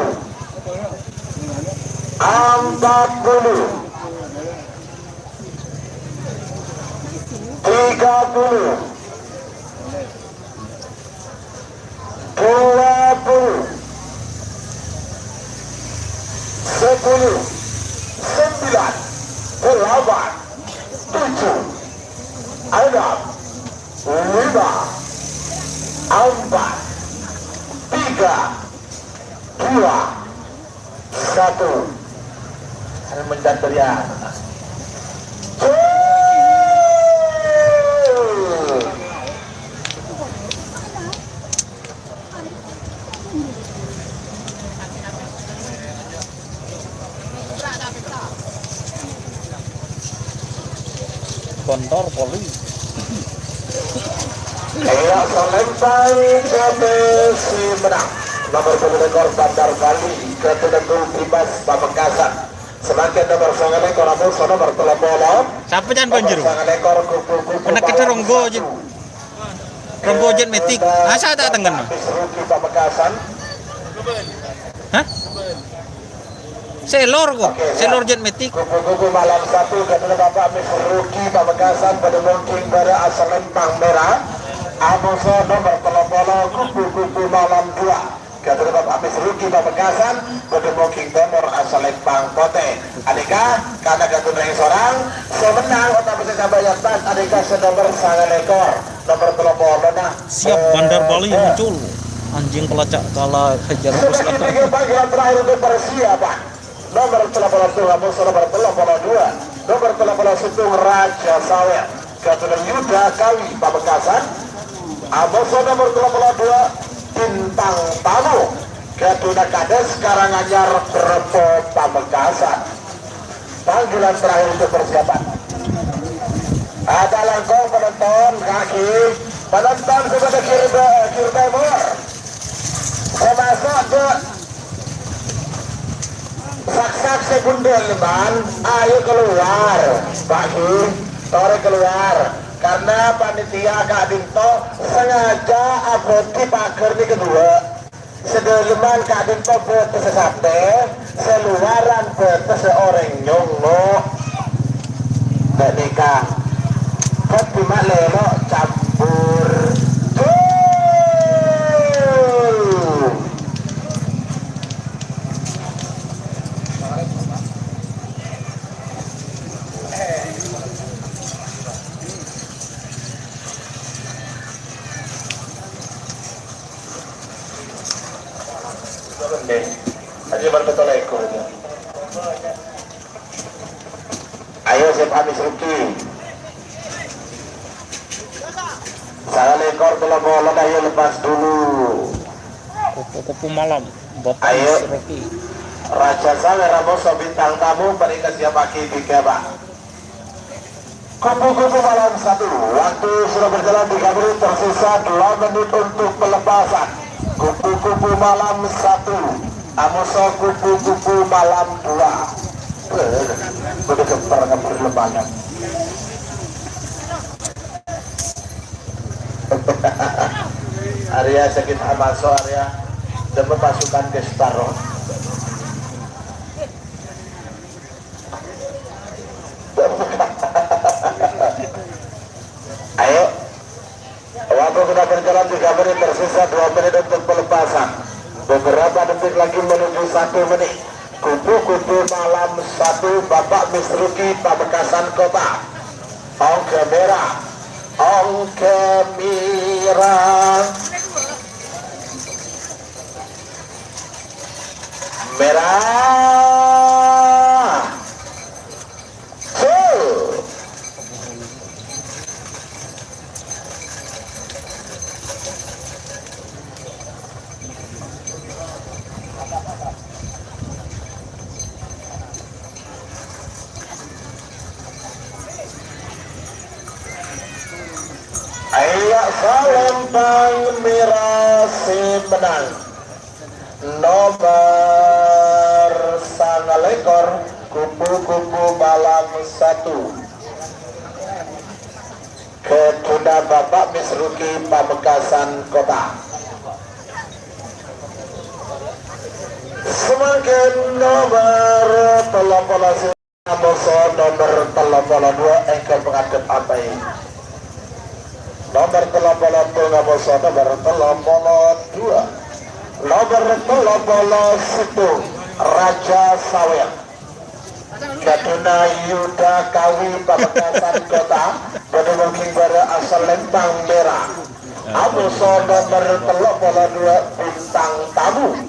30, 20, 10, 9, 8, 7, 6, 5, 4, 3, 2, 1. Saya mencatat ya. Kantor poli. Kayak selesai KPC menang. Nomor rekor Bandar Bali ketentu bebas Pamekasan. Semakin nomor 9 ekor Amoso nomor telepon. Siapa jangan banjir? 9 ekor kupu-kupu. Anak kita Ronggo aja. Ronggo jet metik. Asa tak tenggan mah? Pamekasan. Hah? Selor kok. Selor jet metik. Kupu-kupu malam 1 kepada Bapak Misruki Pamekasan pada mungkin bara asal Lempang Merah. Amoso nomor telepon kupu-kupu malam 2. Kata Bapak Misruki Pamekasan pada mungkin Timur asal Lempang Kote. Adika karena katun yang seorang semenang otak bisa bayar tas. Adika senomor 9 ekor nomor telepon mana? Siap Bandar Bali muncul. Anjing pelacak kalah hajar terus. Sudah kita panggilan terakhir untuk persiapan. Nomor telepon Amoso nomor telepon 2. Nomor telepon Sutung Raja Sawer. Kata Yuda Kawi Pamekasan. Amoso nomor telepon 2. Bintang Tamu Ketuna Kades Karanganyar Repo Pamekasan. Panggilan terakhir untuk persiapan. Ada langkong penonton kaki penonton kepada kiri timur. Semasuk ke sak-sak sekunder leman. Ayo keluar pagi sore keluar. Karena panitia Kak Dinto sengaja aboti pagar ini kedua. Sedeleman Kak Dinto betes sate, seluaran betes seorang nyongo. Mbak Nika, kopi mak lelo campur. Ayo berbetul ekor aja. Ayo Pak Misruki. Saya ekor telah bola, ayo lepas dulu. Kupu-kupu malam. Ayo. Misruki. Raja Sawer Amoso Bintang Tamu berikan siapa kiki Pak. Kupu-kupu malam 1. Waktu sudah berjalan 3 menit tersisa 2 menit untuk pelepasan. Kupu-kupu malam 1. Amoso kupu-kupu malam 2. Udah kemper lebaran. area sekitar masuk area demi pasukan ke Staro. Ayo, waktu sudah berjalan 3 menit, tersisa 2 menit untuk pelepasan. Beberapa detik lagi menuju 1 menit. Kupu-kupu malam 1 Bapak Misruki Pamekasan Kota. Ongke merah, ongke merah, merah. Ayo Salempang merah si menang nomor sangalekor kupu-kupu malam 1 Ketunda Bapak Misruki Pamekasan Kota. Semakin nomor telopolasi nomor telopolo 2 engkel pengadep apa ini nomor telopolo nomor 2 nomor telopolo 1 Raja Sawel Ketuna Yuda Kawi Pamekasan Kota Berdua Kinggara asal Lempang Merah Amuso nomor telopolo 2 Bintang Tamu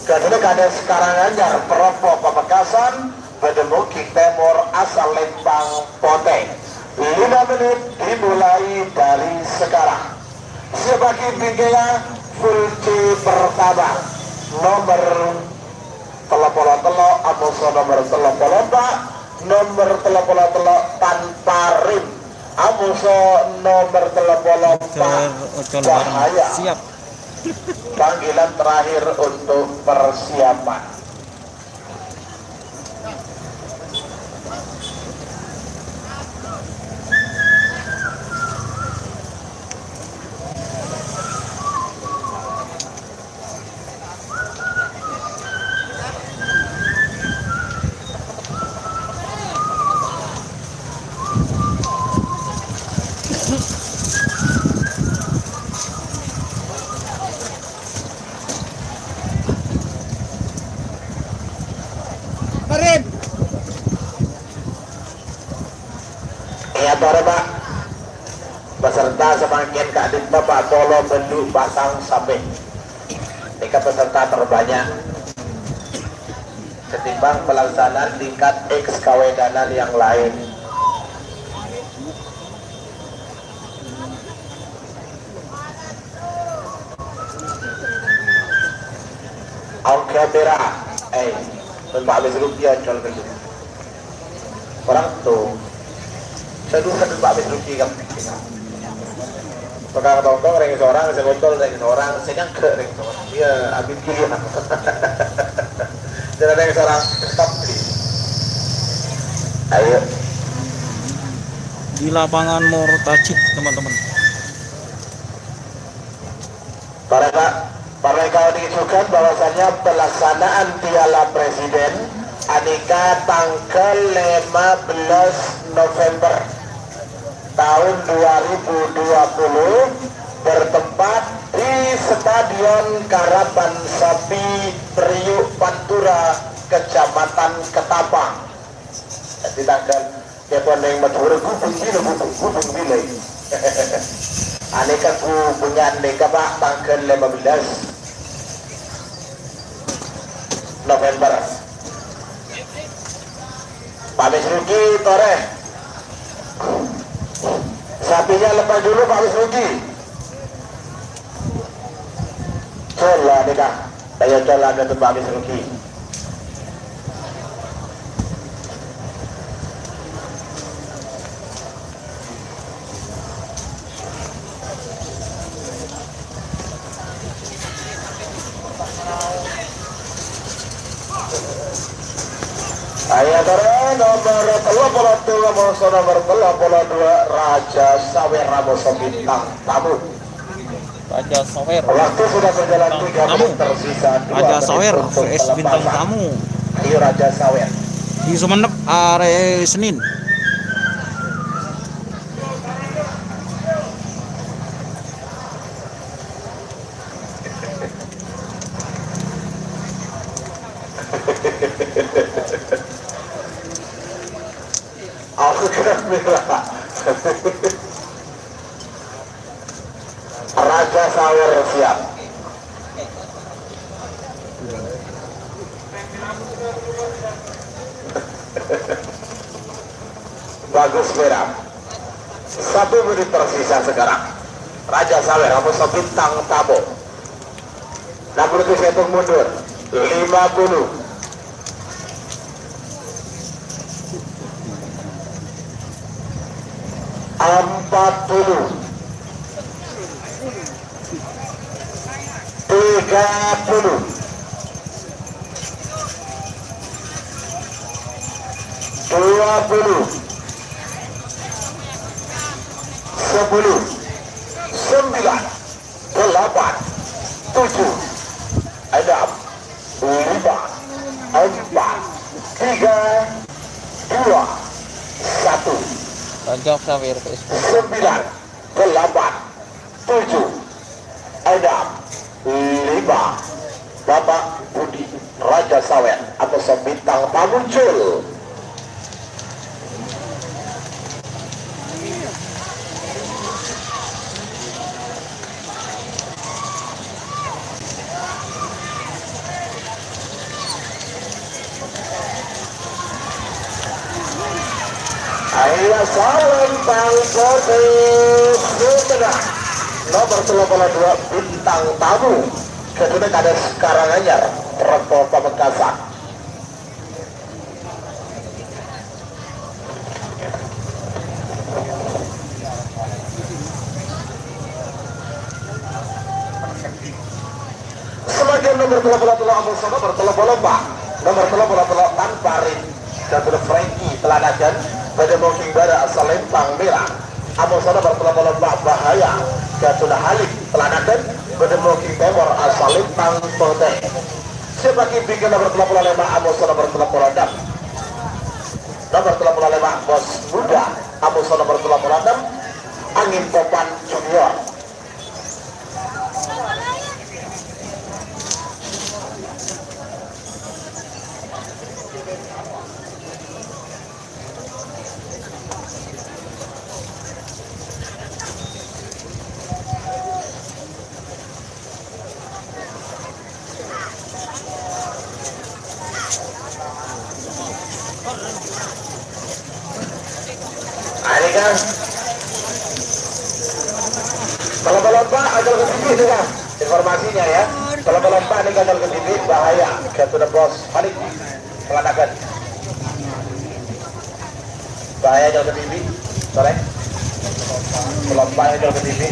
Ketuna Kades sekarang anyar Peropo Pamekasan Berdua King Temur asal Lempang Poteng 5 menit dimulai dari sekarang. Sebagai bingkaya full C pertama nomor telopolo Amuso nomor telopolo nomor telopolo tanpa rim Amuso nomor telopolo bahaya. Siap. Panggilan terakhir untuk persiapan. Ya Pak peserta semakin kadit Bapak Polo Bendu Pasang Sampai tingkat peserta terbanyak ketimbang pelaksanaan tingkat X kawedanan yang lain. Angka merah habis rupiah jual beli orang tuh saya dulu kan Pak Misruki kan pegang tongkong ring seorang, saya botol ring seorang, saya nyangke ring seorang iya, abis kiri dan ada yang seorang stop ayo Di lapangan Mortajik teman-teman. Para kawan diisukan bahwasannya pelaksanaan Piala Presiden Anika tanggal 15 November tahun 2020 bertempat di Stadion Karapan Sapi Priuk Pantura Kecamatan Ketapang. Jadi tanggal Kepon yang matur gubung bilai. Aneka punya aneka Pak tanggal 15 November. Pak Misruki tore. Sapinya lepas dulu Pak Misruki. Cola nika. Ayo cola ke Pak Misruki. Ayah tore nomor 32 nomor 32 Raja Sawer Ramoso Bintang Tamu Raja Sawer. Waktu sudah berjalan 3 Tamu. menit tersisa 2 Raja menit Sawer untuk vs bintang pelepasan. tamu Ayo Raja Sawer. di Sumenep hari Senin. Aku kena merah. Raja Sawer siap. Bagus merah. 1 menit tersisa sekarang. Raja Sawer kamu bintang tamu. 60 hitung mundur. 50. 40. 30. 20. 10. 9. 8. 7. 6. 5. 4. 3. 2. 1. Raja Sawer vs 9, 8, 7, 6, 5. Bapak Budi Raja Sawer atau bintang tamu muncul. Ayo salam pangkote Sumedang nomor 32 bintang tamu kedua ada Karanganyar Repo Pamekasan. Sebagian nomor 32 Abu Sono bertelur-telur nomor 32 tanpa ring dan Frankie Telanakan pada Moking Bara asal Lempang Merah. Abu Sono bertelur-telur bahaya dan sudah Halik Telanakan pada Moking Timur asal Lempang Putih. Sebagai bikin nomor 35 Abu Sono bertelur-telur nomor 35 Bos Muda Abu Sono bertelur-telur Angin Popan Junior. Ini kan kalau lomba agak ke sini juga informasinya ya. Kalau lomba ini agak ke sini bahaya. Kita sudah bos panik pelanakan bahaya jauh ke sini. Sore lomba jauh ke sini.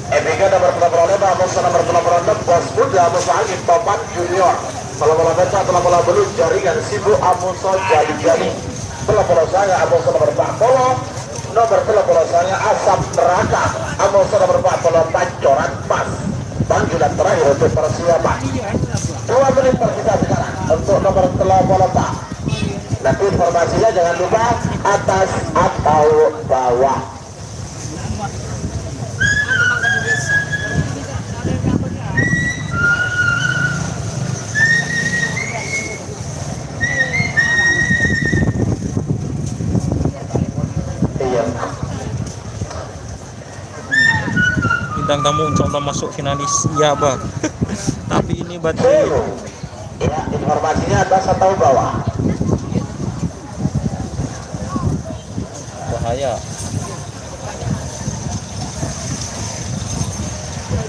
EBK nomor 36 Bos Muda Amuso Angin Topan Junior. Kalau lomba bola belum jaringan sibuk Amuso Jali-Jali. Bola saya Amuso nomor 40 nomor 30 saya Asap Neraka Amuso nomor 40 Pancoran Mas. Panggilan terakhir untuk persiapan 2 menit tersisa sekarang untuk nomor 34. Nanti informasinya jangan lupa atas atau bawah. bintang tamu contoh masuk finalis ya bang. Tapi ini berarti ya informasinya atas atau bawah. bahaya.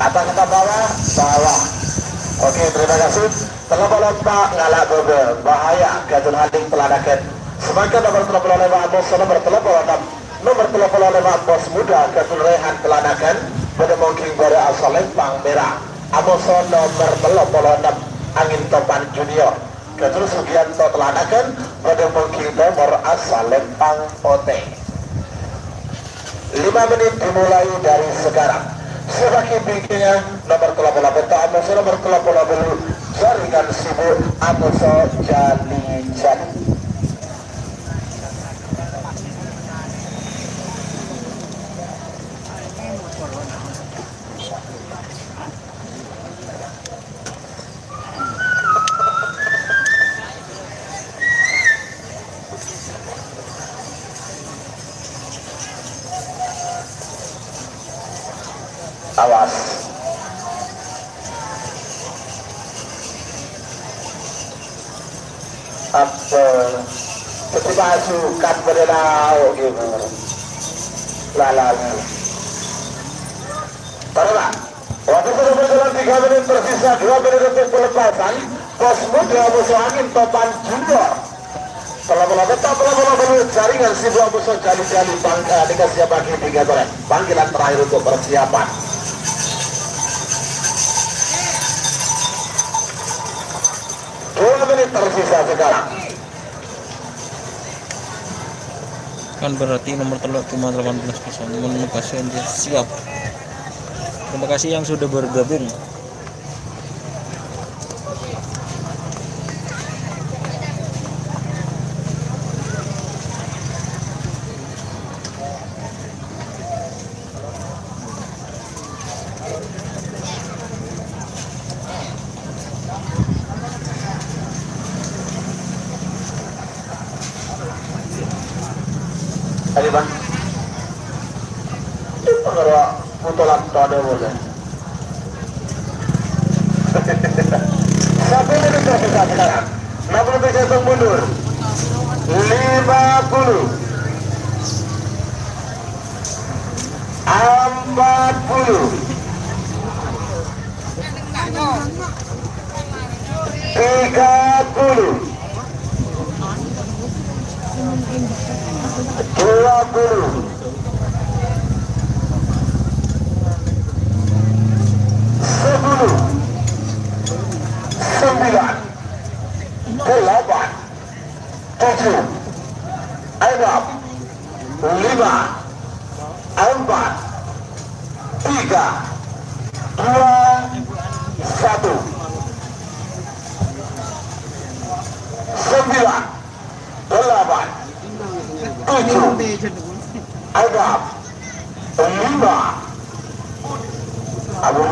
Atas atau bawah? Bawah. Oke, terima kasih. Lomba ngalak bebe bahaya Gadun Handing Telanakan. Semakin nomor 35 Amuso nomor 36 nomor 35 Bos Muda Gadun Rehan Telanakan pada Mongking Bara asal Lempang Merah. Amuso nomor 36 Angin Topan Junior Gadun Sugianto Telanakan pada Mongking Timur asal Lempang Putih. 5 menit dimulai dari sekarang. Sebagai bikinnya nomor 38 Amoso nomor 80 jaringan sibuk Amoso Jali. Awas. Apa? Pasukan berlalu gitu. Lalu. Taruhlah. Waktu sudah berjalan 3 menit tersisa 2 menit untuk pelepasan. Pos muda musuh angin topan junior. Bola-bola tetap bola-bola jaringan si buah musuh jali-jali bangka dikasih bagi 3 toren. Panggilan terakhir untuk persiapan. 2 menit tersisa sekarang. Kan berarti nomor telur cuma 18 kosong. Terima kasih yang siap. Terima kasih yang sudah bergabung. Tadi bang, itu pengerak mutolan ada boleh. 1 menit tersisa sekarang. 63 hitung mundur. 50, 40, 30, 20, 10, 9, 8, 7, 6, 5, 4, 3, 2, 1, 9, 8, 7, 6, 5, Abu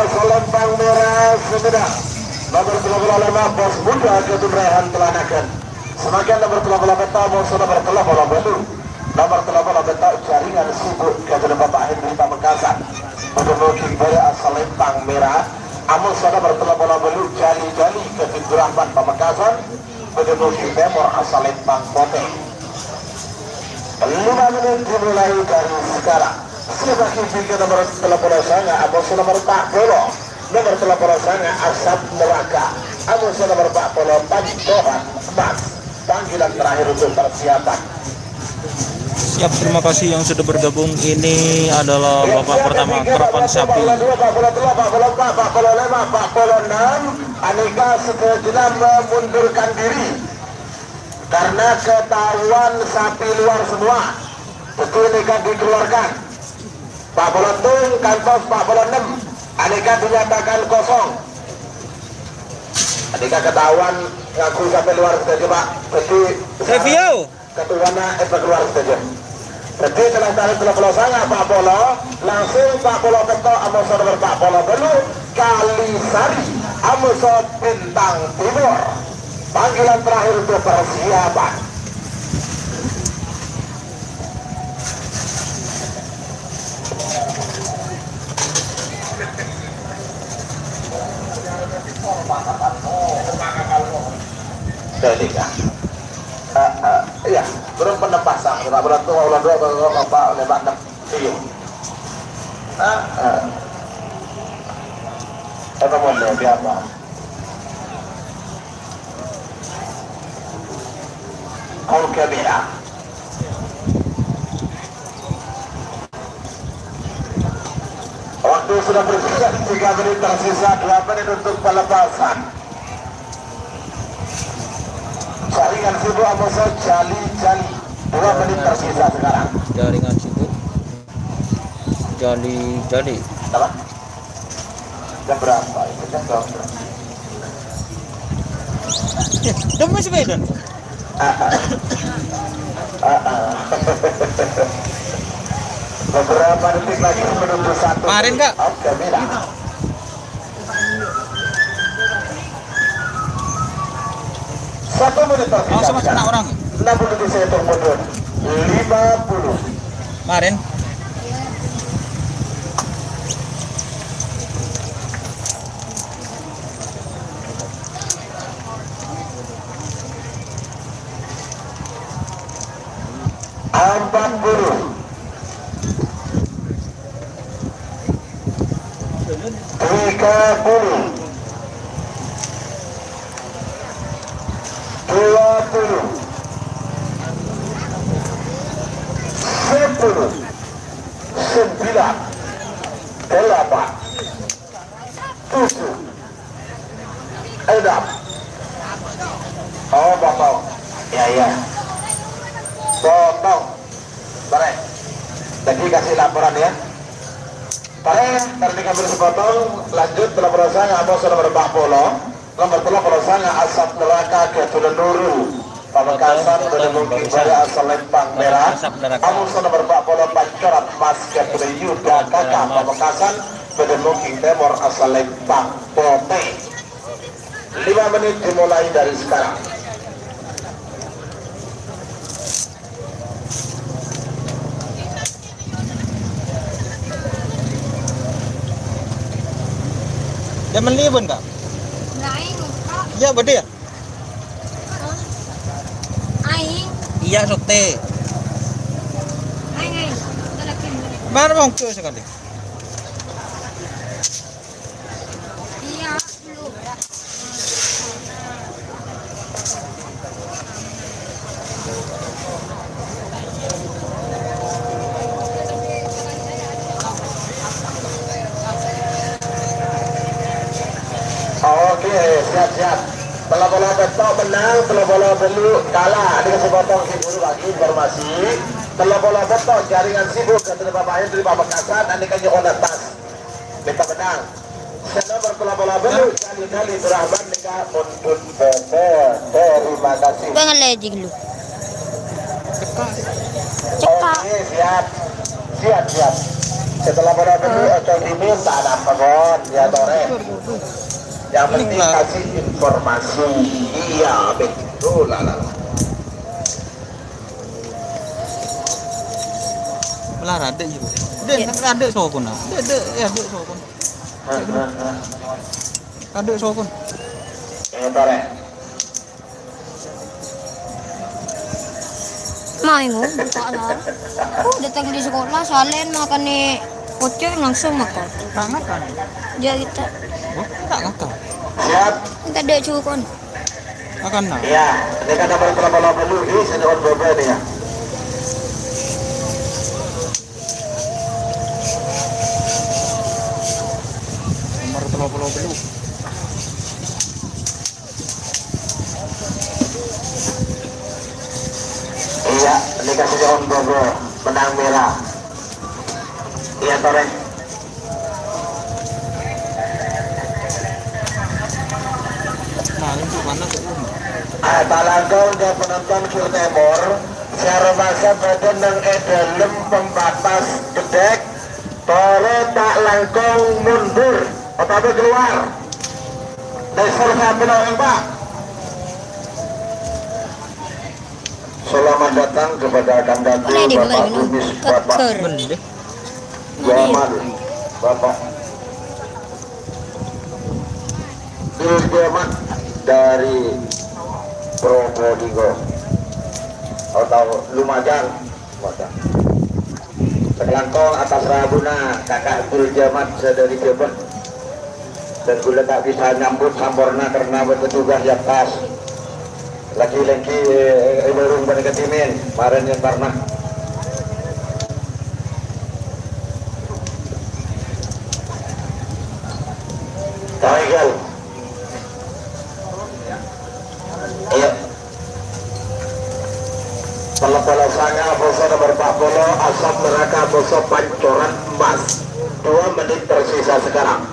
Selempang merah Sumedang nomor 35 Bos Muda Ketumrehan Telanakan. Semakin nomor 38 Amoso nomor 80 nomor 38 jaringan sibuk Ketumrehan Bapak Hendri Pamekasan menunggu Kimbara Selempang merah Amoso nomor 80 Jali-Jali Ketumrehan Pamekasan menunggu Kimbara Selempang Poteng. 5 menit dimulai dari sekarang. Sebagai tiga nomor 30 Amoso nomor 40 nomor 30 Asap Melaka Amoso nomor 40 Pancoran Emas. Panggilan terakhir untuk persiapan. Siap, terima kasih yang sudah bergabung. Ini adalah babak pertama Kerapan Sapi. 42, 43, 44, 45, 46 Aneka sejenak memundurkan diri karena ketahuan sapi luar semua. Betul Aneka dikeluarkan. 46 kantor 46 Aneka dinyatakan kosong. Aneka ketahuan ngaku sampai luar saja Pak. Jadi Review ketuanya keluar saja. Jadi setelah tarik pulau saya Pak Polo langsung Pak Polo ketok Amoso nomor Pak Polo dulu Kalisari Amoso Bintang Timur. Panggilan terakhir untuk persiapan. Dedika. Iya, belum penempasan. Kita berarti ulang dua bapak nembak enam. Iya. Apa mau dia apa? Al-Kabira. Waktu sudah bersisa 3 menit tersisa, 2 menit untuk pelepasan. Jaringan sibuk Amoso jali-jali, 2 menit tersisa sekarang. Jaringan sibuk jali-jali. Apa? Jam berapa? Itu jam berapa? Udah masih Medan. Beberapa detik lagi menuju 1. Kemarin, Kak. Oke, beda. Satu menit tersisa. Oh, sama kena orang. 60 detik saya mundur. 50. Kemarin. Empat puluh. 30. 20. 10. 9. 8. 7. 6. Oh, potong. Ya. Potong. Baik. Jadi kasih laporan ya. Baik, karena kami sepotong, lanjut pelaporan saya Amos nomor 40. Nomor pelaporan saya asap neraka ke Tulen Nuru. Pamekasan menemukan saya asal Lempang Merah. Amos nomor 40 Pancorat Mas ke Tulen Yuda Kakak Pamekasan menemukan Temor asal Lempang Pote. 5 menit dimulai dari sekarang. Dia menlibun, Kak. Aing, Iya, betul ya? aing, Iya, sokte. aing, dalakin. Mana bang tuh sekali? Iya, lu. Oke, siap-siap. Bola-bola betok menang, bola-bola belu kalah. Ini kesempatan sibuk lagi informasi. Bola-bola betok jaringan sibuk kata Bapak Hendri Pamekasan. Ini kan on atas. Kita menang. Sana berbola-bola belu kali-kali berahman dengan untuk terima kasih. Bang lejig lu. Oke, siap. Setelah bola belu akan diminta ada pegon ya Tore. Yang penting kasih informasi. Iya, betul lah. Belah rada juga. Dia rada sokon lah. Dia sokon. Rada sokon. Ya Tore. Mai mo, buka lah. Datang di sekolah, salin makan ni kocok langsung makan. Tangan kan? Dia kita, Oh, tak ngakak. Siap. kita ada cukon. Makan lah. Ya, ini kan nomor bola belu ini sini on boba ini ya. Nomor pulau belu. Iya, ini kasih on boba benang merah. Iya Tore. Nah, untuk mana ke Talangkong ke penonton Kir Temor secara masa badan nang edalem pembatas gedek Tore tak langkong mundur tetapi keluar dasar sampai orang Pak. Selamat datang kepada Kang Datu Boleh di Bapak minum. Kumis Bapak Keker. bende? Jamal Bapak Dirgamat dari Probolinggo atau Lumajang Sekelangkong atas Rabuna kakak Dirgamat dari Jepang dan gula tak bisa nyambut Sampurna karena bertugas di atas lagi-lagi ibu-ibu pada ketimin kemarin yang karena Tiger. Iya. Bola-bola sanga boso nomor 40 asap neraka boso pancoran emas. 2 menit tersisa sekarang.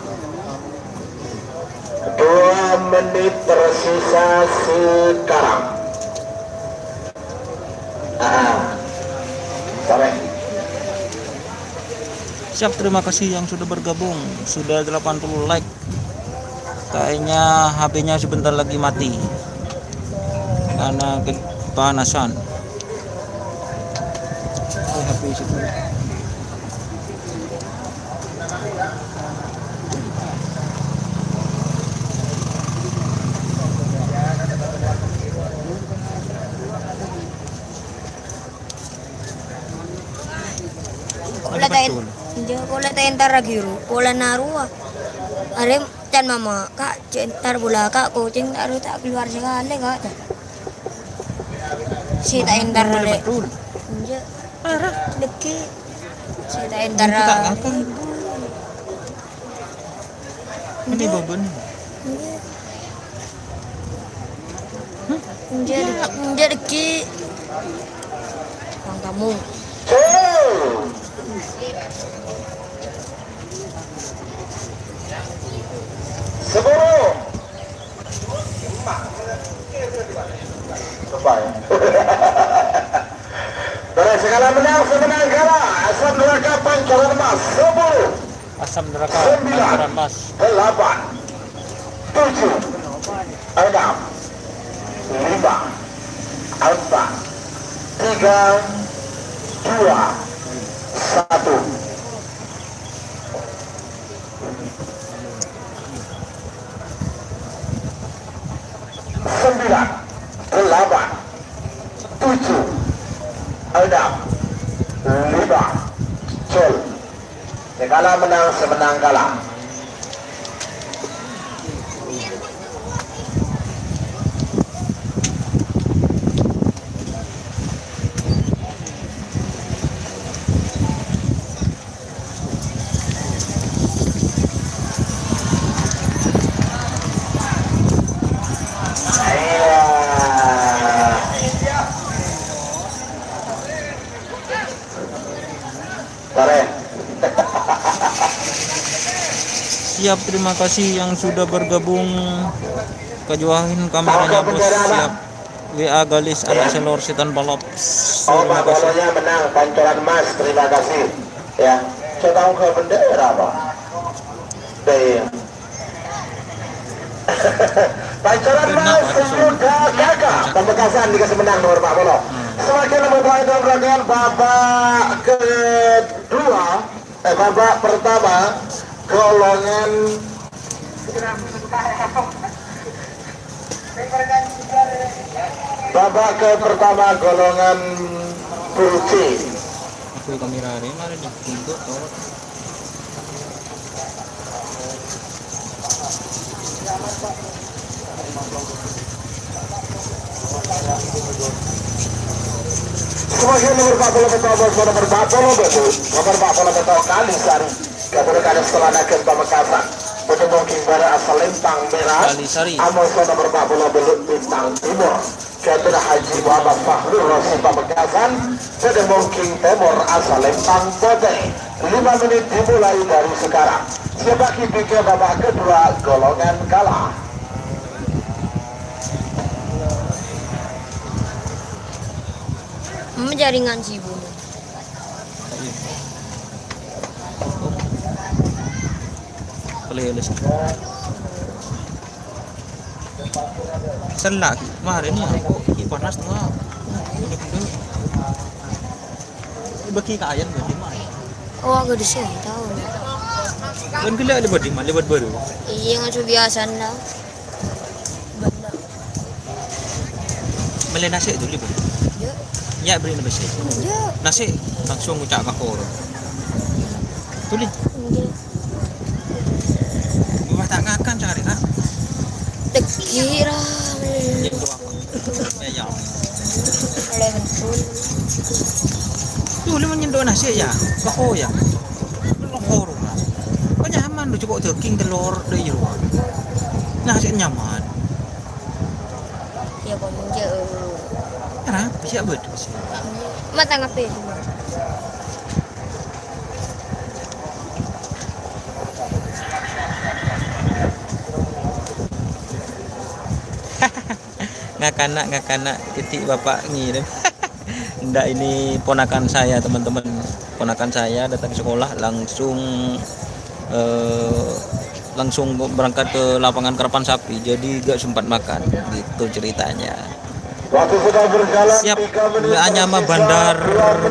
2 menit tersisa sekarang. Sore. Siap, terima kasih yang sudah bergabung. Sudah 80 like. Kayaknya HP-nya sebentar lagi mati karena kepanasan. HP situ. Kola tayo entar ragiru, kola narua. Are can mama kak centar bola kak coaching taruh tak keluar sekali kak. Si tak entar are. Inja. Parah deki. Si tak entar. Ini beban. Inja deki. Bang kamu. Sepuluh. Dari segala menang semenang kalah. Asam neraka pancoran emas 10. Asam neraka pancoran emas 8 7 6 5 4 3 2 1. Sembilan, 8 7 6 5 Col. Segala menang semenang kalah. Siap, terima kasih yang sudah bergabung. Kejuahin kameranya bos. Siap. WA Galis anak selor setan balap. Terima kasih. Bolanya menang pancoran emas. Terima kasih. Ya, saya tahu ke bendera apa? Deh. Pancoran emas sudah gagal. Pembekasan dikasih menang nomor 40. Semakin membuat rangkaian babak kedua, babak pertama golongan babak ke pertama golongan Purci. Aku kamera ini mari ditunjuk tolong. Semakin nomor 40 betul nomor 40 betul nomor 40 betul kali sari. Kemudian setelah naik Pamekasan, bertemu Kimbara asal Lempang Merah, Amoso nomor 40 Belut Bintang Timur, kemudian Haji Muhammad Fakhrul Rasul Pamekasan, bertemu King Timur asal Lempang Bote. 5 menit dimulai dari sekarang. Siapa ke babak kedua golongan kalah. Jaringan sibuk. Playlist. Selak kemarin ya kok panas tuh. Bagi kayan bagi mana? Oh, aku di sini tahu. Kan gila lebat di mana lebat baru. Iya nggak biasa lah. Mele nasi dulu lebat. Ya beri nasi. Nasi langsung ucap kakor. Tulis. Tak akan cari kan? Tekira. Itu apa? ya kau ya lohor lah kau nyaman lu coba daging telur deh ya nah sih nyaman Ya bonje. kenapa sih betul sih Mata ngapain? nggak kena titik bapak ngirim. Nggak, ini ponakan saya teman-teman, ponakan saya datang sekolah langsung berangkat ke lapangan karapan sapi, jadi gak sempat makan gitu ceritanya. Waktu sudah berjalan Siap 3 menit. Anyama Bandar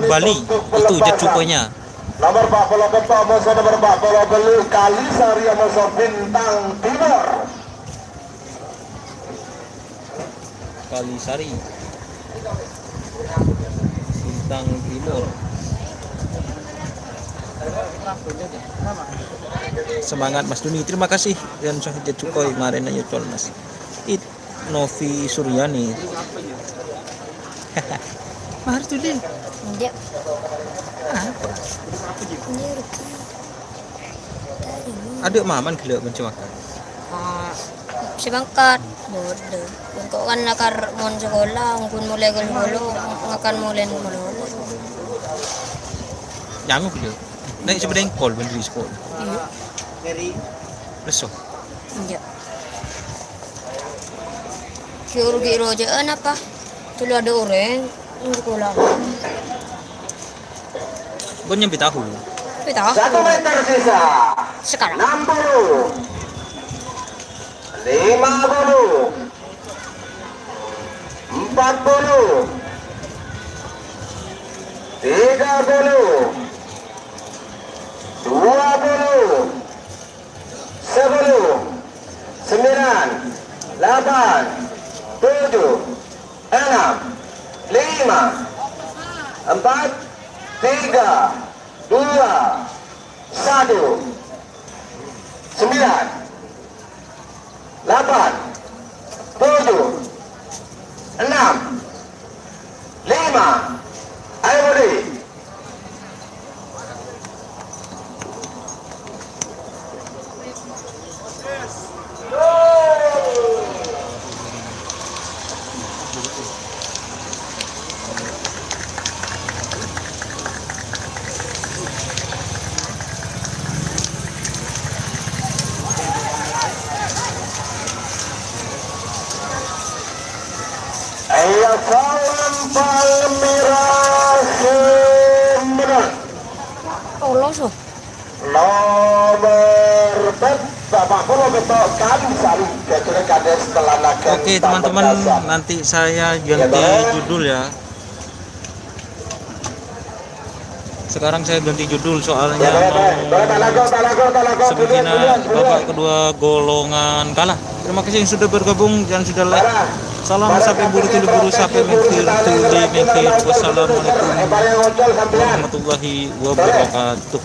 Bali itu jet cukonya. Nomor 44 musuh nomor 40 Belu Kalisari musuh Bintang Timur. Kalisari Bintang Timur. Semangat Mas Duni, terima kasih dan Jet Cukoi kemarin aja tol Mas. Novi Suryani. Mahar tuh deh. Dia. Apa? Ini rugi. Ada maman gila mencuakan. Si bangkat bodoh. Kung kan nakar mon sekolah, kung mulai gulo, ngakan mulai mulo. Nyamuk gila. Naik sebenarnya kol bener di sekolah. Iya. Leso. Iya. Kiro aja apa? Tulo ada orang sekolah. Gue nyambi tahu. Kita 1 meter sisa. sekarang 60. 50. 40. 30. 20. 10. 9. 8. 7. 6. 5. 4. 3. 2. 1. 9. 8. 7. 6. 5. Ayo budi. Ayo salam Palmira Sumedang. Allah so. Nomor Bapak Polo Betok Kalisari Kecuali Kades Telanakan. Oke teman-teman, nanti saya ganti judul ya. Sekarang saya ganti judul soalnya mau semungkinan babak kedua golongan kalah. Terima kasih yang sudah bergabung dan sudah like. Salam sampai buru sampai mengkir. Wassalamualaikum warahmatullahi wabarakatuh.